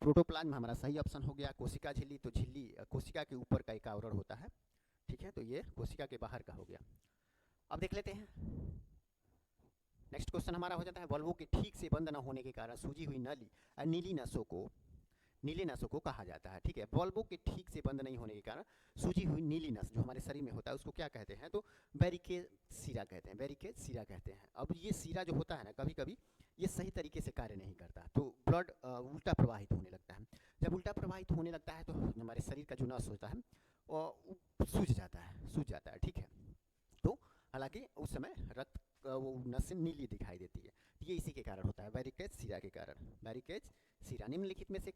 प्रोटोप्लाज्म हमारा सही ऑप्शन हो गया। कोशिका झिल्ली, तो झिल्ली कोशिका के ऊपर का एक आवरण होता है, ठीक है, तो ये कोशिका के बाहर का हो गया। अब देख लेते हैं नेक्स्ट क्वेश्चन हमारा हो जाता है, बल्बों के ठीक से बंद न होने के कारण सूजी हुई नली नीली नसों को कहा जाता है, ठीक है। बल्बों के ठीक से बंद नहीं होने के कारण सूजी हुई नीली नस जो हमारे शरीर में होता है उसको क्या कहते हैं, तो बैरिकेड सीरा कहते हैं, बैरिकेड सीरा कहते हैं। अब ये सीरा जो होता है ना, कभी कभी ये सही तरीके से कार्य नहीं करता, तो ब्लड उल्टा प्रवाहित होने लगता है। जब उल्टा प्रवाहित होने लगता है तो हमारे शरीर का जो नस होता है वो सूज जाता है, ठीक है। तो हालांकि उस समय रक्त वो नसें नीली दिखाई देती है, ये इसी के कारण होता है, बैरिकेड सीरा के कारण। बैरिकेड सीरा। निम्नलिखित में से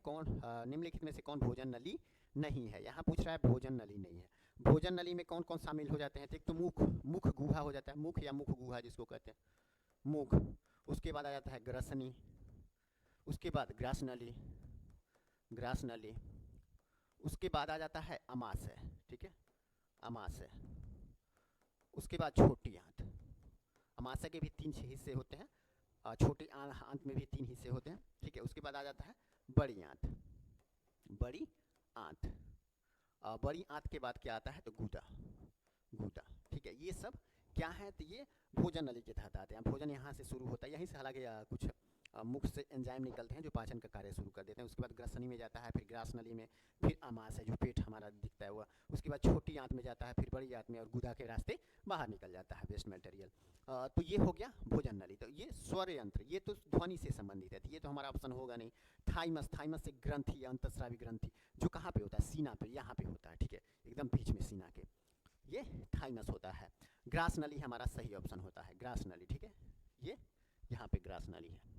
कौन भोजन नली नहीं है? यहाँ पूछ रहा है भोजन नली नहीं है। भोजन नली में कौन कौन शामिल हो जाते हैं? तो एक तो मुख गुहा हो जाता है, मुख या मुख गुहा जिसको कहते हैं, मुख। उसके बाद आ जाता है ग्रसनी, उसके बाद ग्रास नली, उसके बाद आ जाता है अमाशय, ठीक है, अमाशय। उसके बाद छोटी आंत। अमाशय के भी 3 हिस्से होते हैं, छोटी आंत में भी 3 हिस्से होते हैं, ठीक है। उसके बाद आ जाता है बड़ी आंत। बड़ी आंत के बाद क्या आता है, तो गूदा, ठीक है। ये सब क्या है, तो ये भोजन नली के तहत आते हैं। भोजन यहाँ से शुरू होता है, यहीं से हालांकि कुछ मुख से एंजाइम निकलते हैं जो पाचन का कार्य शुरू कर देते हैं। उसके बाद ग्रसनी में जाता है, फिर ग्रास नली में, फिर अमाशय जो पेट हमारा दिखता है वो, उसके बाद छोटी आंत में जाता है, फिर बड़ी आंत में, और गुदा के रास्ते बाहर निकल जाता है वेस्ट मटेरियल। तो ये हो गया भोजन नली। तो ये स्वर यंत्र, ये तो ध्वनि से संबंधित है, तो ये तो हमारा ऑप्शन होगा नहीं। थाइमस एक ग्रंथि, अंतस्रावी ग्रंथि, जो कहाँ पे होता है, सीना पे, यहाँ पे होता है, ठीक है, एकदम बीच में सीना के, ये थाइमस होता है। ग्रास नली हमारा सही ऑप्शन होता है, ग्रास नली, ठीक है, ये यहाँ पे ग्रास नली है।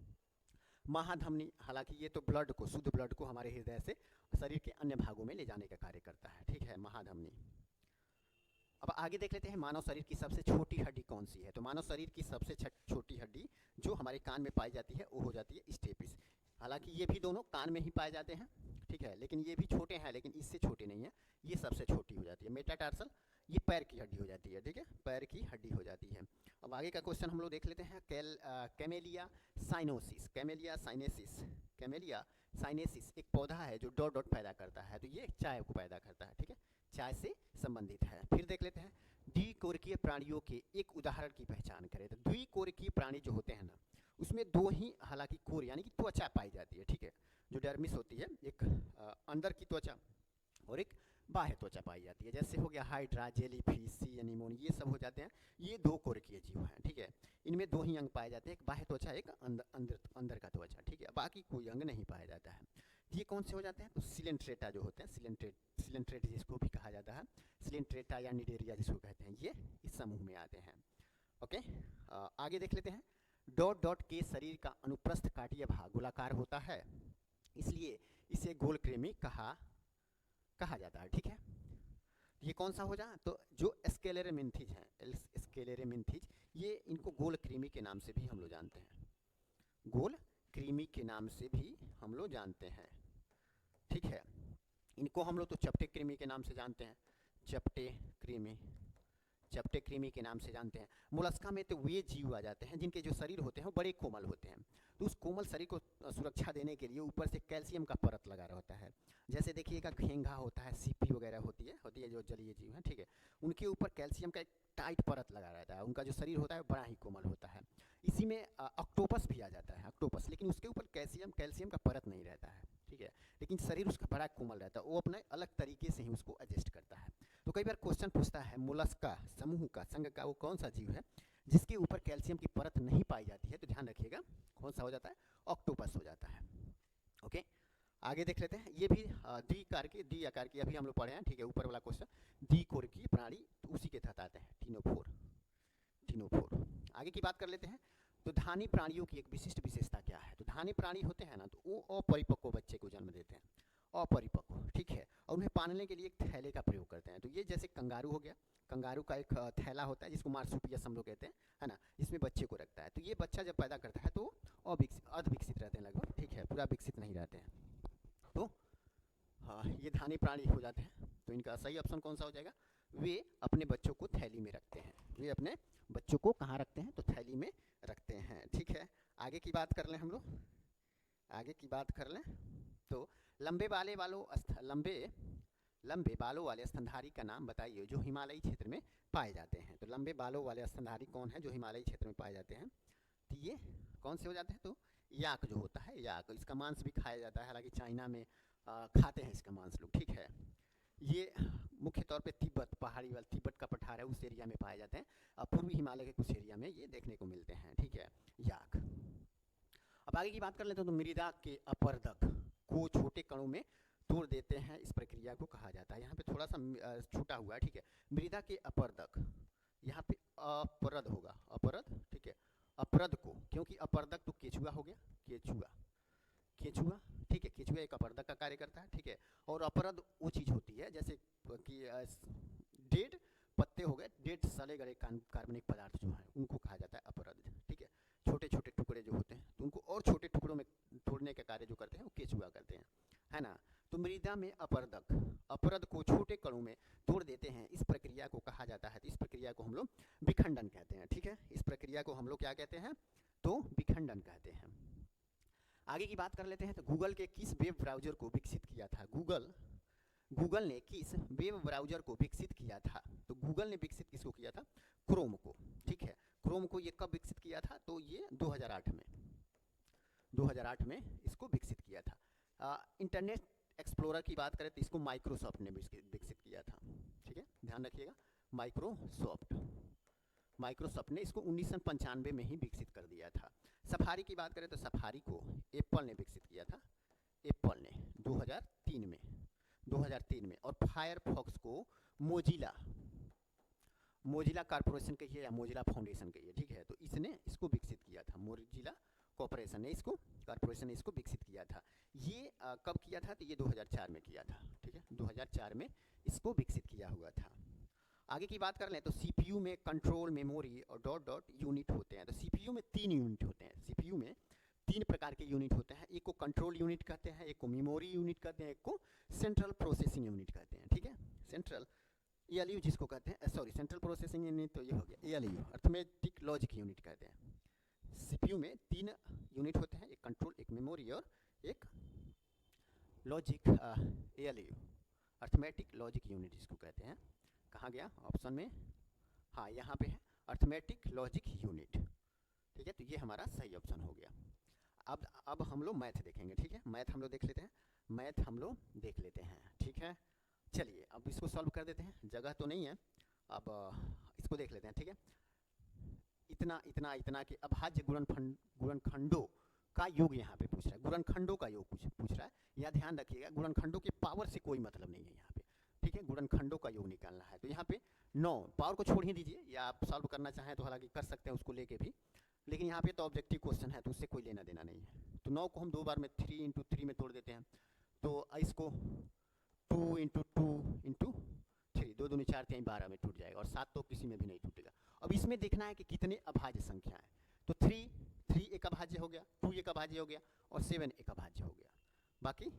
महाधमनी, हालांकि ये तो ब्लड को, शुद्ध ब्लड को हमारे हृदय से शरीर के अन्य भागों में ले जाने का कार्य करता है, ठीक है, महाधमनी। अब आगे देख लेते हैं मानव शरीर की सबसे छोटी हड्डी कौन सी है। तो मानव शरीर की सबसे छोटी हड्डी जो हमारे कान में पाई जाती है वो हो जाती है स्टेपिस। हालांकि ये भी दोनों कान में ही पाए जाते हैं, ठीक है, लेकिन ये भी छोटे हैं, लेकिन इससे छोटे नहीं है, ये सबसे छोटी हो जाती है। मेटाटार्सल, ये पैर की हड्डी हो जाती है, ठीक है, पैर की हड्डी हो जाती है। अब आगे का क्वेश्चन हम लोग देख लेते हैं, कैमेलिया साइनेसिस एक पौधा है जो डॉट डॉट पैदा करता है, तो ये चाय को पैदा करता है, ठीक है, चाय से संबंधित है। फिर देख लेते हैं द्विकोरकीय प्राणियों के एक उदाहरण की पहचान करें। तो द्विकोरकीय प्राणी जो होते हैं ना, उसमें 2 ही हालांकि कोर यानी कि त्वचा पाई जाती है, ठीक है, जो डर्मिस होती है, एक अंदर की त्वचा और एक बाह्य त्वचा पाई जाती है। जैसे हो गया हाइड्रा, जेलीफिश, सी एनीमोन, ये सब हो जाते हैं, ये 2 कोरकीय जीव हैं, ठीक है। इनमें 2 ही अंग पाए जाते हैं, एक बाह्य त्वचा, एक अंदर का त्वचा, ठीक है, बाकी कोई अंग नहीं पाया जाता है। ये कौन से हो जाते हैं, तो सिलेंट्रेटा जो होते हैं, सिलेंट्रेट जिसको भी कहा जाता है, सिलेंट्रेटा या निडेरिया जिसको कहते हैं, ये इस समूह में आते हैं। ओके, आगे देख लेते हैं। डॉट डॉट के शरीर का अनुप्रस्थ काटीय भाग गोलाकार होता है, इसलिए इसे गोलकृमि कहा जाता है, ठीक है। ये कौन सा हो जाए, तो जो स्केलेरेमिन्थिज हैं, स्केलेरेमिन्थिज, ये इनको गोलकृमि के नाम से भी हम लोग जानते हैं, गोलकृमि के नाम से भी हम लोग जानते हैं, ठीक है। इनको हम लोग तो चपटे कृमि के नाम से जानते हैं, चपटे कृमि के नाम से जानते हैं। मोलस्का में तो वे जीव आ जाते हैं जिनके जो शरीर होते हैं वो बड़े कोमल होते हैं, तो उस कोमल शरीर को सुरक्षा देने के लिए ऊपर से कैल्शियम का परत लगा रहता है। जैसे देखिएगा घेंघा होता है, सीपी वगैरह होती है जो जलीय जीव हैं, ठीक है, उनके ऊपर कैल्शियम का एक टाइट परत लगा रहता है, उनका जो शरीर होता है बड़ा ही कोमल होता है। इसी में ऑक्टोपस भी आ जाता है, ऑक्टोपस, लेकिन उसके ऊपर कैल्शियम का परत नहीं रहता है, ठीक है, लेकिन शरीर उसका बड़ा कोमल रहता है, वो अपने अलग तरीके से ही उसको एडजस्ट करता है। तो कई बार क्वेश्चन पूछता है मोलस्का समूह का, संघ का वो कौन सा जीव है जिसके ऊपर कैल्शियम की परत नहीं पाई जाती है, तो ध्यान रखिएगा कौन सा हो जाता है, ऑक्टोपस हो जाता है। ओके, आगे देख लेते हैं, ये भी द्वि आकार की अभी हम लोग पढ़े हैं, ठीक है। ऊपर वाला क्वेश्चन द्विकोर की प्रणाली, तो उसी के तहत आते हैं टिनोफोर। आगे की बात कर लेते हैं। तो धानी प्राणियों की एक विशिष्ट विशेषता क्या है? तो धानी प्राणी होते हैं ना, तो वो अपरिपक्व बच्चे को जन्म देते हैं, अपरिपक्व, ठीक है। और उन्हें पालने के लिए एक थैले का प्रयोग करते हैं। तो ये जैसे कंगारू हो गया, कंगारू का एक थैला होता है जिसको मार्सुपियस हम लोग कहते हैं, है ना, इसमें बच्चे को रखता है। तो ये बच्चा जब पैदा करता है तो अर्धविकसित रहते हैं लगभग, ठीक है, पूरा विकसित नहीं रहते हैं। तो हाँ, ये धानी प्राणी हो जाते हैं। तो इनका सही ऑप्शन कौन सा हो जाएगा? वे अपने बच्चों को थैली में रखते हैं। वे अपने बच्चों को कहाँ रखते हैं? तो थैली में रखते हैं, ठीक है। आगे की बात कर लें हम लोग, आगे की बात कर लें तो लंबे बालों वाले स्तनधारी का नाम बताइए जो हिमालयी क्षेत्र में पाए जाते हैं। तो लंबे बालों वाले स्तनधारी कौन है जो हिमालयी क्षेत्र में पाए जाते हैं? तो ये कौन से हो जाते हैं? तो याक जो होता है, याक, इसका मांस भी खाया जाता है, हालांकि चाइना में खाते हैं इसका मांस लोग, ठीक है। ये मुख्य तौर पे तिब्बत, पहाड़ी वाला तिब्बत का पठार है उस एरिया में पाए जाते हैं। पूर्वी हिमालय के कुछ एरिया में ये देखने को मिलते हैं, ठीक है, याक। अब आगे की बात कर लेते हैं। तो मृदा के अपरदक को छोटे कणों में तोड़ देते हैं, इस प्रक्रिया को कहा जाता है। यहाँ पे थोड़ा सा छूटा हुआ है, ठीक है। मृदा के अपरदक, यहाँ पे अपरद होगा, अपरद, ठीक है। अपरद को, क्योंकि अपरदक तो केचुआ हो गया, केचुआ, ठीक है। केचुआ एक अपरदक का कार्य करता है, ठीक है। और अपरद वो चीज़ होती है जैसे कि डेड पत्ते हो गए, डेड सड़े गले कार्बनिक पदार्थ जो हैं उनको कहा जाता है अपरद, ठीक है। छोटे छोटे टुकड़े जो होते हैं तो उनको और छोटे टुकड़ों में तोड़ने का कार्य जो करते हैं वो केचुआ करते हैं, है ना। तो मृदा में अपरद को छोटे कणों में तोड़ देते हैं, इस प्रक्रिया को कहा जाता है। तो इस प्रक्रिया को हम लोग विखंडन कहते हैं, ठीक है। इस प्रक्रिया को हम लोग क्या कहते हैं? तो विखंडन कहते हैं। आगे की बात कर लेते हैं। तो गूगल के किस वेब ब्राउज़र को विकसित किया था? गूगल ने किस वेब ब्राउज़र को विकसित किया था? तो गूगल ने विकसित किसको किया था? क्रोम को, ठीक है। क्रोम को ये कब विकसित किया था? तो ये 2008 में इसको विकसित किया था। इंटरनेट एक्सप्लोरर की बात करें तो इसको माइक्रोसॉफ्ट ने विकसित किया था, ठीक है, ध्यान रखिएगा। माइक्रोसॉफ्ट ने इसको 1995 में ही विकसित कर दिया था। सफारी की बात करें तो सफारी को एप्पल ने विकसित किया था, एप्पल ने 2003 में। और फायरफॉक्स को मोजिला कॉर्पोरेशन कहिए या मोजिला फाउंडेशन कहिए, ठीक है। तो इसने इसको विकसित किया था, मोजिला कॉर्पोरेशन ने इसको विकसित किया था। ये कब किया था? तो ये 2004 में किया था, ठीक है, 2004 में इसको विकसित किया हुआ था। आगे की बात कर लें तो सीपीयू में कंट्रोल, मेमोरी और डॉट यूनिट होते हैं। तो सीपीयू में 3 यूनिट होते हैं। सीपीयू में 3 प्रकार के यूनिट होते हैं। एक को कंट्रोल यूनिट कहते हैं, एक को मेमोरी यूनिट कहते हैं, एक को सेंट्रल प्रोसेसिंग यूनिट कहते हैं, ठीक है। सेंट्रल एएलयू जिसको कहते हैं, सेंट्रल प्रोसेसिंग यूनिट, तो ये हो गया एएलयू, अर्थमेटिक लॉजिक यूनिट कहते हैं। सीपीयू में 3 यूनिट होते हैं, एक कंट्रोल, एक मेमोरी और एक logic, ALU, arithmetic logic unit जिसको कहते हैं। कहाँ गया ऑप्शन में? हाँ, यहाँ पे है, अर्थमेटिक लॉजिक यूनिट, ठीक है। तो ये हमारा सही ऑप्शन हो गया। अब हम लोग मैथ देखेंगे, ठीक है। मैथ हम लोग देख लेते हैं, ठीक है। चलिए अब इसको सॉल्व कर देते हैं, जगह तो नहीं है, अब इसको देख लेते हैं, ठीक है। इतना के अभाज्य गुणनखंडों का योग यहाँ पे पूछ रहा है, गुणनखंडों का योग पूछ रहा है। यह ध्यान रखिएगा, गुणनखंडों के पावर से कोई मतलब नहीं है यहाँ पे, ठीक है। गुणनखंडों का योग निकालना है। तो यहाँ पे 9, पावर को छोड़ ही दीजिए, या आप सॉल्व करना चाहें तो हालांकि कर सकते हैं उसको लेके भी, लेकिन यहाँ पे तो ऑब्जेक्टिव क्वेश्चन है तो उससे कोई लेना देना नहीं है। तो 9 को हम 2 बार में 3 × 3 में तोड़ देते हैं। तो इसको 2 × 2 × 3, 2 दूनी 4 3 12 में टूट जाएगा, और 7 तो किसी में भी नहीं टूटेगा। अब इसमें देखना है कि कितने अभाज्य संख्या है। तो 3 एक अभाज्य हो गया, 2 एक अभाज्य हो गया, और 7 एक अभाज्य हो गया। बाकी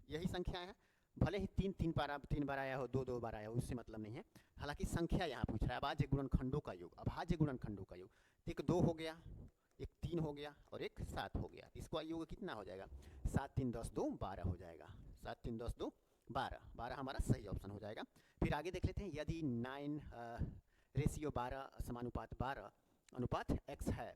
यही संख्या है, भले ही 3 बार आया हो, 2 बार आया हो, उससे मतलब नहीं है। हालांकि संख्या यहाँ पूछ रहा है, अभाज्य गुणनखंडों का योग, अभाज्य गुणनखंडों का योग। एक 2 हो गया, एक 3 हो गया, और एक 7 हो गया। इसका योग कितना हो जाएगा? 7 3 10 2 12 हो जाएगा। 7 3 10 2 12 हमारा सही ऑप्शन हो जाएगा। फिर आगे देख लेते हैं। यदि 9:12 समानुपात 12 अनुपात x है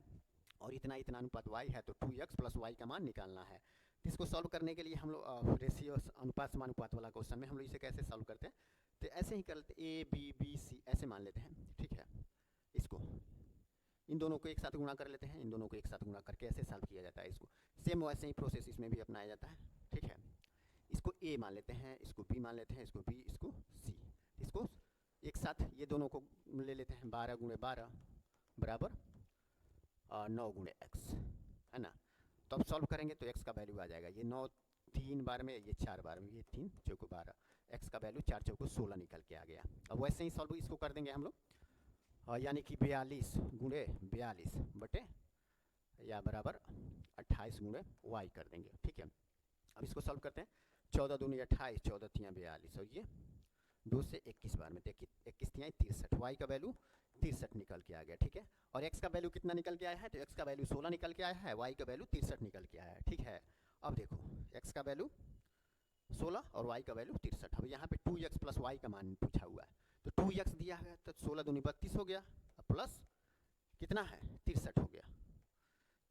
और इतना अनुपात y है, तो 2x + y का मान निकालना है। तो इसको सॉल्व करने के लिए हम लोग रेशियो अनुपात समानुपात वाला क्वेश्चन में हम लोग इसे कैसे सॉल्व करते हैं? तो ऐसे ही कर लेते हैं, a b b c ऐसे मान लेते हैं, ठीक है। इसको इन दोनों को एक साथ गुणा कर लेते हैं, इन दोनों को एक साथ गुणा करके ऐसे सॉल्व किया जाता है। इसको सेम वैसे ही प्रोसेस इसमें भी अपनाया जाता है, ठीक है। इसको ए मान लेते हैं, इसको बी मान लेते हैं, इसको बी, इसको सी। इसको एक साथ ये दोनों को ले लेते हैं, 12 गुणे 12 बराबर 9 गुणे x, है ना। तो अब सॉल्व करेंगे तो x का वैल्यू आ जाएगा, ये 9 3 बार में, ये 4 बार में, ये 3 चौको 12, x का वैल्यू 4 चौको 16 निकल के आ गया। अब वैसे ही सॉल्व इसको कर देंगे हम लोग, यानी कि 42 गुणे 42 बटे या बराबर 28 गुणे y कर देंगे, ठीक है। अब इसको सॉल्व करते हैं, 14 दूनी 28, 14 तियाँ 42, और ये 2 से 21 बार में, 21 तियाँ 63, y का वैल्यू 63 निकल के आ गया, ठीक है। और x का वैल्यू कितना निकल के आया है, तो x का वैल्यू 16 निकल के आया है, y का वैल्यू 63 निकल के आया है, ठीक है। अब देखो x का वैल्यू 16 और y का वैल्यू 63। अब यहाँ पे 2x प्लस y का मान पूछा हुआ है, तो 2x दिया है तो 16 दूनी 32 हो गया, प्लस कितना है 63 हो गया,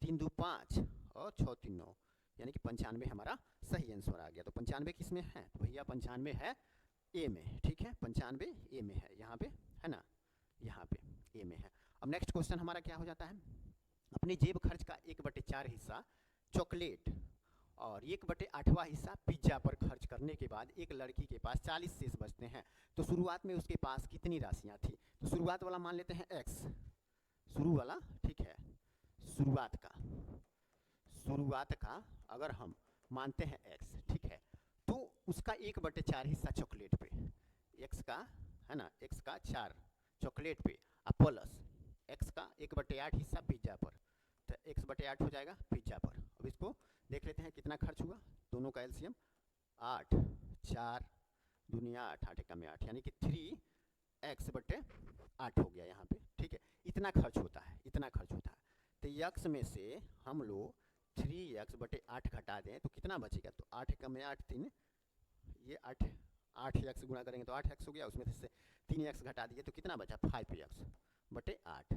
3 2 5 और 6 3 9, यानी कि 95 हमारा सही आंसर आ गया। तो 95 किस में है, तो भैया 95 है ए में, ठीक है, 95 ए में है, यहाँ पे है ना, यहाँ पे ए में है। अब नेक्स्ट क्वेश्चन हमारा क्या हो जाता है, अपने जेब खर्च का 1/4 हिस्सा चॉकलेट और 1/8वां हिस्सा पिज्जा पर खर्च करने के बाद एक लड़की के पास 40 शेष बचते हैं, तो शुरुआत में उसके पास कितनी राशियाँ थी। तो शुरुआत वाला मान लेते हैं x, शुरू वाला, ठीक है, शुरुआत का अगर हम मानते हैं x, ठीक है, तो उसका 1/4 हिस्सा चॉकलेट पे, x का है ना, x का 4 चॉकलेट पे, प्लस x का 1/8 हिस्सा पिज्जा पर, तो x/8 हो जाएगा पिज्जा पर। अब इसको देख लेते हैं कितना खर्च हुआ, दोनों का एलसीएम 8, 4 दुनिया 8, 8 एकम में 8, यानी कि 3x/8 हो गया यहाँ पे, ठीक है। इतना खर्च होता है, इतना खर्च होता है, तो x में से हम लोग 3x/8 घटा दें तो कितना बचेगा, तो 8 एकम में 8 3, ये 8x गुणा करेंगे तो 8x हो गया, उसमें से 3x घटा दिए तो कितना बचा 5x/8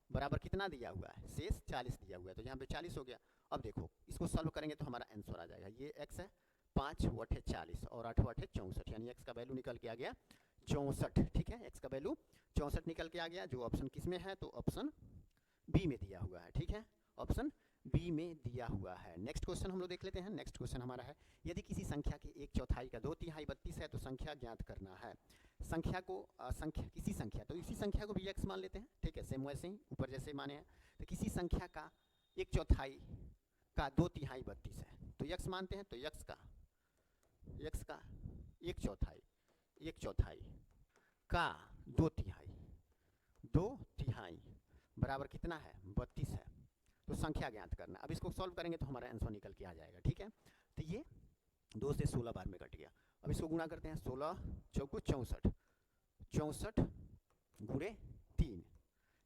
बराबर कितना दिया हुआ है, शेष 40 दिया हुआ है, तो यहाँ पे 40 हो गया। अब देखो इसको सॉल्व करेंगे तो हमारा आंसर आ जाएगा, ये x है 5 × 8 40 और 8 × 8 64, यानी x का वैल्यू निकल के आ गया 64, ठीक है, x का वैल्यू 64 निकल के आ गया, जो ऑप्शन किस में है, तो ऑप्शन बी में दिया हुआ है, ठीक है, ऑप्शन बी में दिया हुआ है। नेक्स्ट क्वेश्चन हम लोग देख लेते हैं। नेक्स्ट क्वेश्चन हमारा है, यदि किसी संख्या के 1/4 का 2/3 32 है तो संख्या ज्ञात करना है। संख्या को किसी संख्या, तो इसी संख्या को भी x मान लेते हैं, ठीक है, सेम वैसे ही ऊपर जैसे माने हैं, तो किसी संख्या का 1/4 का 2/3 32 है, तो x मानते हैं, तो x का 1/4 का 2/3 बराबर कितना है 32 है, तो संख्या ज्ञात करना। अब इसको सॉल्व करेंगे तो हमारा आंसर निकल के आ जाएगा, ठीक है। तो ये 2 से 16 बार में कट गया। अब इसको गुणा करते हैं, 16 चौको 64, 64 गुणे 3,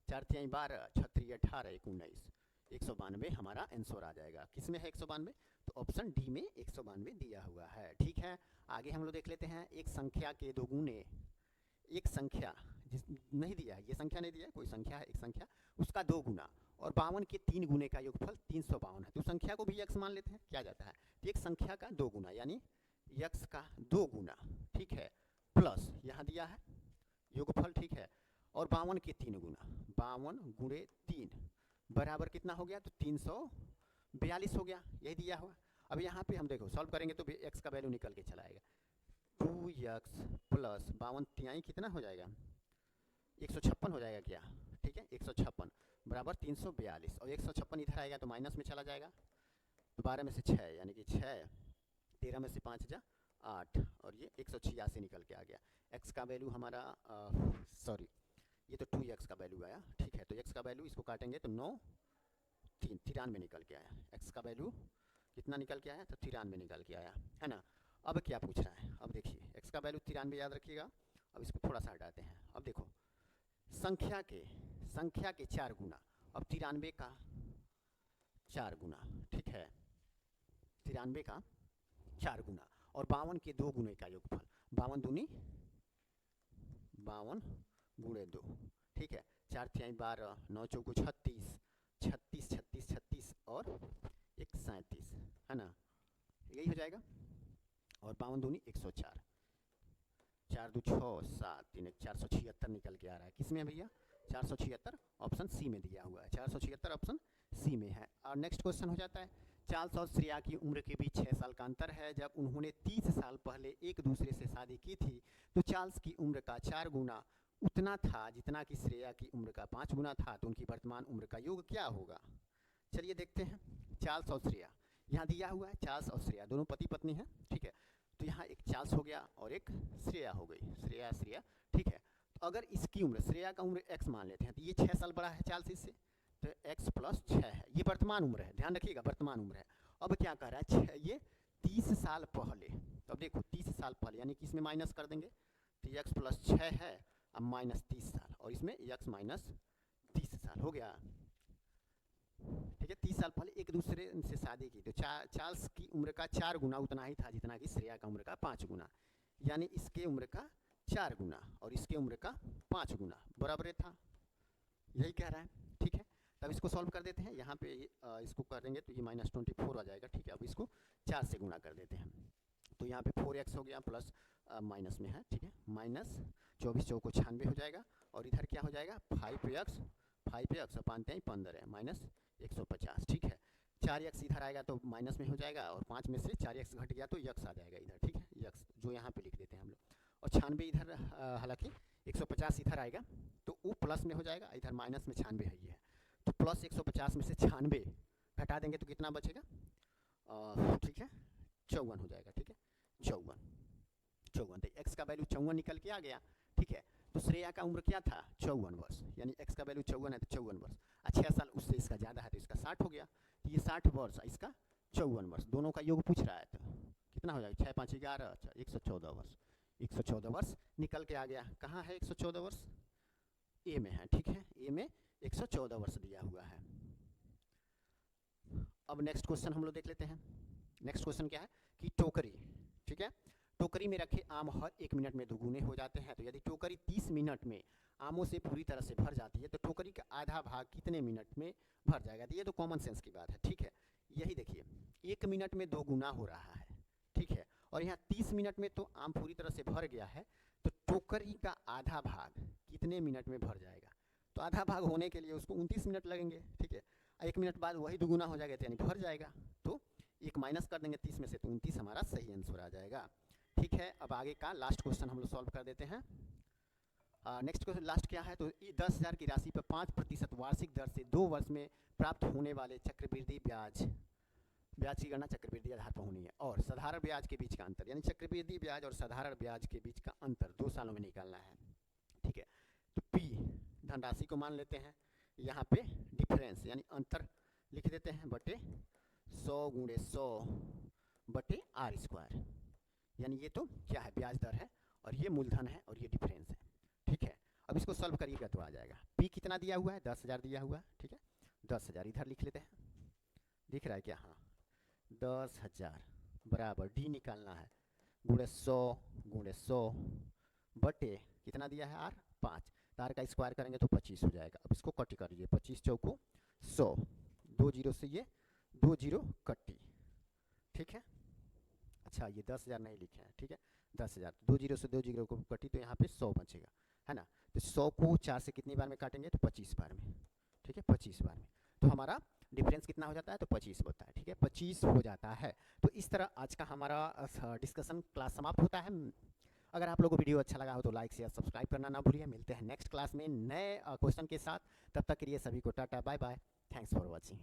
4 3 12, 6 3 18 19, 192 हमारा आंसर आ जाएगा। किस में है 192, तो ऑप्शन डी में 192 दिया हुआ है, ठीक है। आगे हम लोग देख लेते हैं, एक संख्या के 2 गुणे, एक संख्या जिस नहीं दिया है, ये संख्या नहीं दिया है, कोई संख्या है एक संख्या, उसका 2 गुना और 52 के 3 गुने का योगफल 352 है, तो संख्या को भी x मान लेते हैं, क्या जाता है, तो एक संख्या का 2 गुना यानी x का 2 गुना, ठीक है, प्लस यहाँ दिया है योगफल, ठीक है, और 52 के 3 गुना, 52 गुणे 3 बराबर कितना हो गया, तो 342 हो गया, यही दिया हुआ। अब यहाँ पे हम देखो सॉल्व करेंगे तो x का वैल्यू निकल के चला आएगा, 2x प्लस 52 तिहाई कितना हो जाएगा 156 हो जाएगा क्या, ठीक है, 156 बराबर 342, और 156 इधर आएगा तो माइनस में चला जाएगा, तो 12 में से 6 यानी कि 6, 13 में से 5 जा 8, और ये 186 निकल के आ गया। x का वैल्यू हमारा सॉरी ये तो 2x का वैल्यू आया, ठीक है, तो x का वैल्यू इसको काटेंगे तो 9 3 93 निकल के आया, x का वैल्यू कितना निकल के आया, तो 93 निकल के आया, है ना। अब क्या पूछ रहा है, अब देखिए x का वैल्यू 93 याद रखिएगा। अब इसको थोड़ा सा हटाते हैं, अब देखो संख्या के 4 गुना, अब 93 का 4 गुना, ठीक है, 93 का 4 गुना और 52 के 2 गुने का योगफल, 52 दूनी 52 गुणे 2, ठीक है, 4 तिहाई 12, 9 चौको 36, 36 36 36 और 1 37, है ना, यही हो जाएगा, और 52 दूनी 104, 4 2 6 7 3 1 476 निकल के आ रहा है, किसमें है भैया 476, ऑप्शन सी में दिया हुआ है, 476 ऑप्शन सी में है। और नेक्स्ट क्वेश्चन हो जाता है, चार्ल्स और श्रेया की उम्र के बीच 6 साल का अंतर है। जब उन्होंने 30 साल पहले एक दूसरे से शादी की थी तो चार्ल्स की उम्र का 4 गुना उतना था जितना कि श्रेया की उम्र का 5 गुना था। तो उनकी वर्तमान उम्र का योग क्या होगा? चलिए देखते हैं। चार्ल्स और श्रेया यहाँ दिया हुआ है, चार्ल्स और श्रेया दोनों पति पत्नी हैं, ठीक है। तो यहाँ एक चार्ल्स हो गया और एक श्रेया हो गई, श्रेया, ठीक है। तो अगर इसकी उम्र, श्रेया का उम्र x मान लेते हैं तो ये 6 साल बड़ा है चार्ल्स इससे, तो x प्लस 6 है, ये वर्तमान उम्र है, ध्यान रखिएगा वर्तमान उम्र है। अब क्या कह रहा है, 6 ये 30 साल पहले, तो अब देखो 30 साल पहले यानी कि इसमें माइनस कर देंगे तो x प्लस 6 है, अब माइनस 30 साल और इसमें x माइनस 30 साल हो गया, ठीक है। 30 साल पहले एक दूसरे से शादी की तो चार्ल्स की उम्र का 4 गुना उतना ही था जितना कि श्रेया का उम्र का 5 गुना, यानी इसके उम्र का 4 गुना और इसके उम्र का 5 गुना बराबर था, यही कह रहा है, ठीक है। तब इसको सॉल्व कर देते हैं, यहाँ पे इसको करेंगे तो ये -24 आ जाएगा, ठीक है। अब इसको 4 से गुना कर देते हैं तो यहाँ पे 4x हो गया प्लस माइनस में है, ठीक है, माइनस 24 चौको 96 हो जाएगा और इधर क्या हो जाएगा 5x अपान 15 है माइनस 150, ठीक है। 4x इधर आएगा तो माइनस में हो जाएगा और 5 में से 4x घट गया तो x आ जाएगा इधर, ठीक है, x जो यहाँ पे लिख देते हैं हम लोग, और 96 इधर हालांकि 150 इधर आएगा तो वो प्लस में हो जाएगा, इधर माइनस में 96 है ये है, तो प्लस 150 में से 96 घटा देंगे तो कितना बचेगा, ठीक है 54 हो जाएगा, ठीक है 54, तो x का वैल्यू 54 निकल के आ गया, ठीक है। तो श्रेया का उम्र क्या था 54 वर्ष, यानी x का वैल्यू 54 है तो 54 वर्ष, 6 साल उससे इसका ज़्यादा है तो इसका 60 हो गया, तो ये 60 वर्ष, इसका 54 वर्ष, दोनों का योग पूछ रहा है तो कितना हो जाएगा 6 5 11, अच्छा 114 वर्ष, 114 वर्ष निकल के आ गया। कहाँ है 114 वर्ष, ए में है, ठीक है, ए में 114 वर्ष दिया हुआ है। अब नेक्स्ट क्वेश्चन हम लोग देख लेते हैं। नेक्स्ट क्वेश्चन क्या है कि टोकरी, ठीक है, टोकरी में रखे आम हर 1 मिनट में दोगुने हो जाते हैं, तो यदि टोकरी 30 मिनट में आमों से पूरी तरह से भर जाती है तो टोकरी का आधा भाग कितने मिनट में भर जाएगा? तो ये तो कॉमन सेंस की बात है, ठीक है। यही देखिए 1 मिनट में 2 गुना हो रहा है, ठीक है, और यहाँ 30 मिनट में तो आम पूरी तरह से भर गया है, तो टोकरी का आधा भाग कितने मिनट में भर जाएगा? तो आधा भाग होने के लिए उसको 29 मिनट लगेंगे, ठीक है, 1 मिनट बाद वही 2 गुना हो जाएगा, यानी भर जाएगा, तो 1 माइनस कर देंगे 30 में से तो 29 हमारा सही आंसर आ जाएगा, ठीक है। अब आगे का लास्ट क्वेश्चन हम लोग सॉल्व कर देते हैं। नेक्स्ट क्वेश्चन लास्ट क्या है, तो 10,000 की राशि पर 5% वार्षिक दर से 2 वर्ष में प्राप्त होने वाले चक्रवृद्धि ब्याज की गणना चक्रवृद्धि आधार पर होनी है और साधारण ब्याज के बीच का अंतर, यानी चक्रवृद्धि ब्याज और साधारण ब्याज के बीच का अंतर 2 सालों में निकालना है, ठीक है। तो P धनराशि को मान लेते हैं, यहाँ पे डिफरेंस यानी अंतर लिख देते हैं बटे 100 × 100 बटे r², यानी ये तो क्या है ब्याज दर है और ये मूलधन है और ये डिफरेंस है, ठीक है। अब इसको सॉल्व करिएगा तो आ जाएगा। P कितना दिया हुआ है 10,000 दिया हुआ है, ठीक है, 10,000 इधर लिख लेते हैं, दिख रहा है क्या, हाँ 10,000 बराबर D निकालना है × 100 बटे कितना दिया है R 5, तार का स्क्वायर करेंगे तो 25 हो जाएगा। अब इसको कट करिए 25 चौको 100, 2 जीरो से ये 2 जीरो कट्टी, ठीक है। अच्छा ये 10,000 नहीं लिखे हैं, ठीक है, 10,000 2 जीरो से 2 जीरो को कटी तो यहाँ पे 100 बचेगा, है ना। तो 100 को 4 से कितनी बार में काटेंगे तो 25 बार में, ठीक है, 25 बार में, तो हमारा डिफरेंस कितना हो जाता है तो 25 होता है, ठीक है, 25 हो जाता है। तो इस तरह आज का हमारा डिस्कशन क्लास समाप्त होता है। अगर आप लोगों को वीडियो अच्छा लगा हो तो लाइक शेयर सब्सक्राइब करना ना भूलिए। मिलते हैं नेक्स्ट क्लास में नए क्वेश्चन के साथ, तब तक के लिए सभी को tata bye bye, thanks for watching.